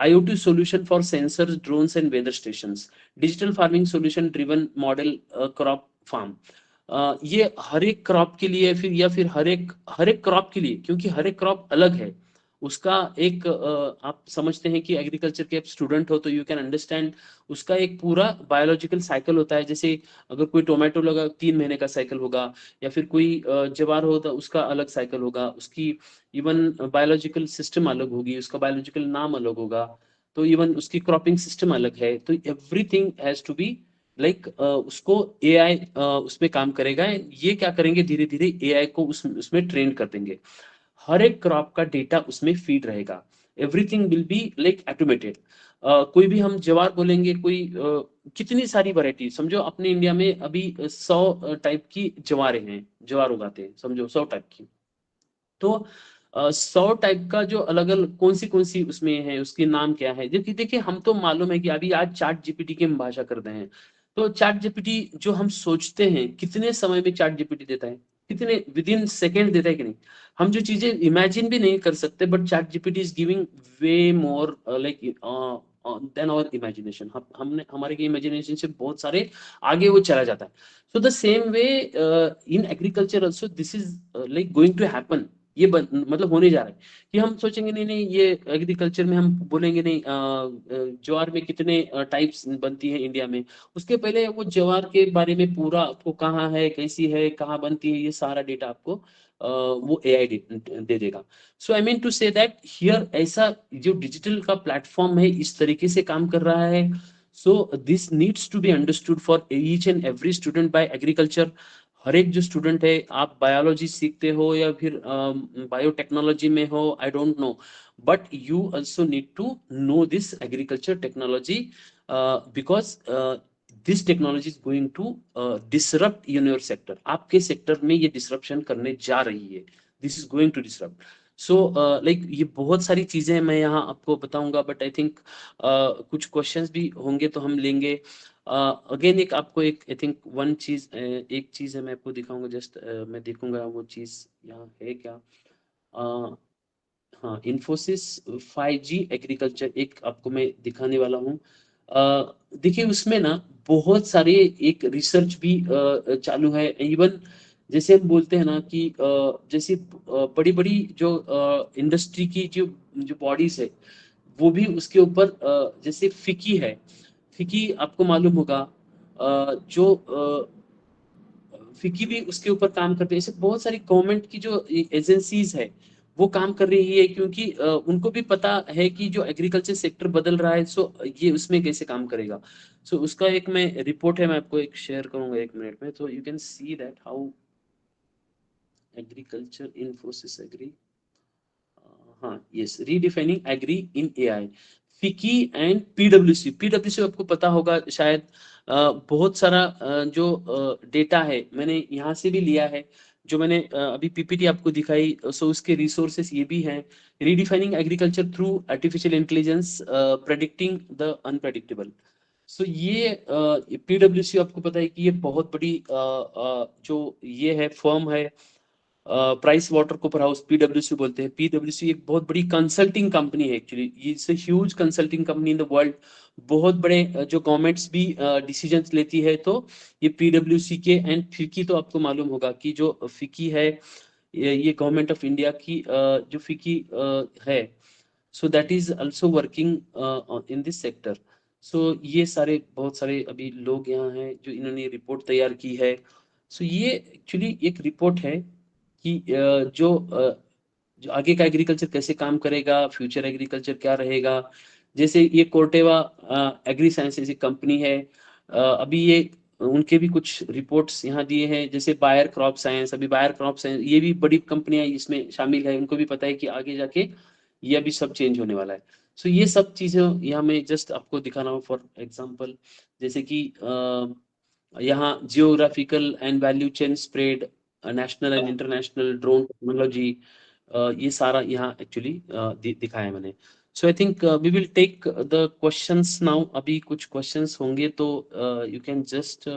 IoT solution for sensors, drones and weather stations, digital farming solution driven model crop farm. ये हर एक क्रॉप के लिए फिर या फिर हर एक क्रॉप के लिए, क्योंकि हर एक क्रॉप अलग है उसका एक आप समझते हैं कि एग्रीकल्चर के स्टूडेंट हो तो यू कैन अंडरस्टैंड उसका एक पूरा बायोलॉजिकल साइकिल होता है। जैसे अगर कोई टोमेटो लगा 3 महीने का साइकिल होगा, या फिर कोई ज्वार हो तो उसका अलग साइकिल होगा, उसकी इवन बायोलॉजिकल सिस्टम अलग होगी, उसका बायोलॉजिकल नाम अलग होगा, तो इवन उसकी क्रॉपिंग सिस्टम अलग है। तो everything has to be like उसको एआई उसमें काम करेगा। ये क्या करेंगे, धीरे धीरे एआई को उसमें ट्रेन कर देंगे। हर एक क्रॉप का डेटा उसमें फीड रहेगा। Everything will be like automated. कोई भी हम ज्वार बोलेंगे, कोई कितनी सारी वैरायटी, समझो अपने इंडिया में अभी 100 टाइप की ज्वारें हैं, ज्वार उगाते हैं, समझो 100 टाइप की। तो 100 टाइप का जो अलग अलग कौन सी उसमें है, उसके नाम क्या है। देखिए देखिए, हम तो मालूम है कि अभी आज चैट जीपीटी की हम भाषा करते हैं, तो चैट जीपीटी जो हम सोचते हैं कितने समय में चैट जीपीटी देता है, कितने विद इन सेकेंड देता है कि नहीं। हम जो चीजें इमेजिन भी नहीं कर सकते, but ChatGPT is giving way more like than our imagination. हमने हमारे की इमेजिनेशन से बहुत सारे आगे वो चला जाता है। So the same way in agriculture also this is like going to happen. ये मतलब होने जा रहा है कि हम सोचेंगे नहीं नहीं, ये एग्रीकल्चर में हम बोलेंगे नहीं ज्वार में कितने टाइप्स बनती है इंडिया में, उसके पहले वो ज्वार के बारे में पूरा आपको कहाँ है, कैसी है, कहाँ बनती है, ये सारा डेटा आपको वो एआई दे देगा। So I mean to say that here ऐसा जो डिजिटल का प्लेटफॉर्म है इस तरीके से काम कर रहा है। So this needs to be understood for each and every student by agriculture. हर एक जो स्टूडेंट है, आप बायोलॉजी सीखते हो या फिर बायोटेक्नोलॉजी में हो, I don't know, but you also need to know this agriculture technology because this technology is going to disrupt in your sector. आपके सेक्टर में ये डिसरप्शन करने जा रही है, this is going to disrupt. So like ये बहुत सारी चीजें मैं यहाँ आपको बताऊंगा, बट आई थिंक कुछ क्वेश्चंस भी होंगे तो हम लेंगे। अगेन एक आपको एक आई थिंक वन चीज एक चीज है मैं आपको दिखाऊंगा, जस्ट मैं देखूंगा वो चीज यहाँ है क्या। हाँ, इन्फोसिस 5G एग्रीकल्चर एक आपको मैं दिखाने वाला हूँ। देखिए उसमें ना बहुत सारे एक रिसर्च भी चालू है। इवन जैसे हम बोलते हैं ना कि जैसे बड़ी बड़ी जो इंडस्ट्री की जो बॉडीज है, वो भी उसके ऊपर जैसे फिकी है, फिकी आपको मालूम होगा, जो फिकी भी उसके ऊपर काम करते हैं। ऐसे बहुत सारी गवर्नमेंट की जो एजेंसीज है वो काम कर रही है, क्योंकि उनको भी पता है कि जो एग्रीकल्चर सेक्टर बदल रहा है, सो ये उसमें कैसे काम करेगा। सो उसका एक मैं रिपोर्ट है, मैं आपको एक शेयर करूंगा 1 मिनट में, तो you can see that how agriculture Infosys agri, हाँ yes, redefining agri in A I, FICCI and P W C. P W C आपको पता होगा शायद, बहुत सारा जो डेटा है मैंने यहाँ से भी लिया है, जो मैंने अभी पीपीटी आपको दिखाई, सो उसके रिसोर्सेस ये भी हैं। Redefining agriculture through artificial intelligence, predicting the unpredictable. So ये पीडब्ल्यूसी आपको पता है कि ये बहुत बड़ी जो ये है फर्म है, प्राइस वाटर कूपर हाउस, पीडब्ल्यूसी बोलते हैं। पीडब्ल्यूसी एक बहुत बड़ी कंसल्टिंग कंपनी है actually, it's a huge consulting company in the world. बहुत बड़े जो गवर्नमेंट्स भी डिसीजंस लेती है तो ये पीडब्ल्यूसी के, एंड फिकी तो आपको मालूम होगा कि जो फिकी है ये गवर्नमेंट ऑफ इंडिया की जो फिकी है, so that is also working in this sector. So ये सारे बहुत सारे अभी लोग यहाँ हैं जो इन्होंने रिपोर्ट तैयार की है। सो ये एक्चुअली एक रिपोर्ट है कि जो आगे का एग्रीकल्चर कैसे काम करेगा, फ्यूचर एग्रीकल्चर क्या रहेगा। जैसे ये कोर्टेवा एग्री साइंसेज एक कंपनी है, अभी ये उनके भी कुछ रिपोर्ट्स यहाँ दिए हैं। जैसे बायर क्रॉप साइंस, अभी बायर क्रॉप साइंस ये भी बड़ी कंपनियां इसमें शामिल है, उनको भी पता है कि आगे जाके ये अभी सब चेंज होने वाला है। सो ये सब चीजें यहाँ मैं जस्ट आपको दिखा रहा हूँ फॉर एग्जाम्पल। जैसे कि यहाँ geographical and value chain spread, national and international drone technology, ये सारा यहाँ एक्चुअली दिखाया है मैंने। So I think we will take the questions now. अभी कुछ क्वेश्चंस होंगे तो यू कैन जस्ट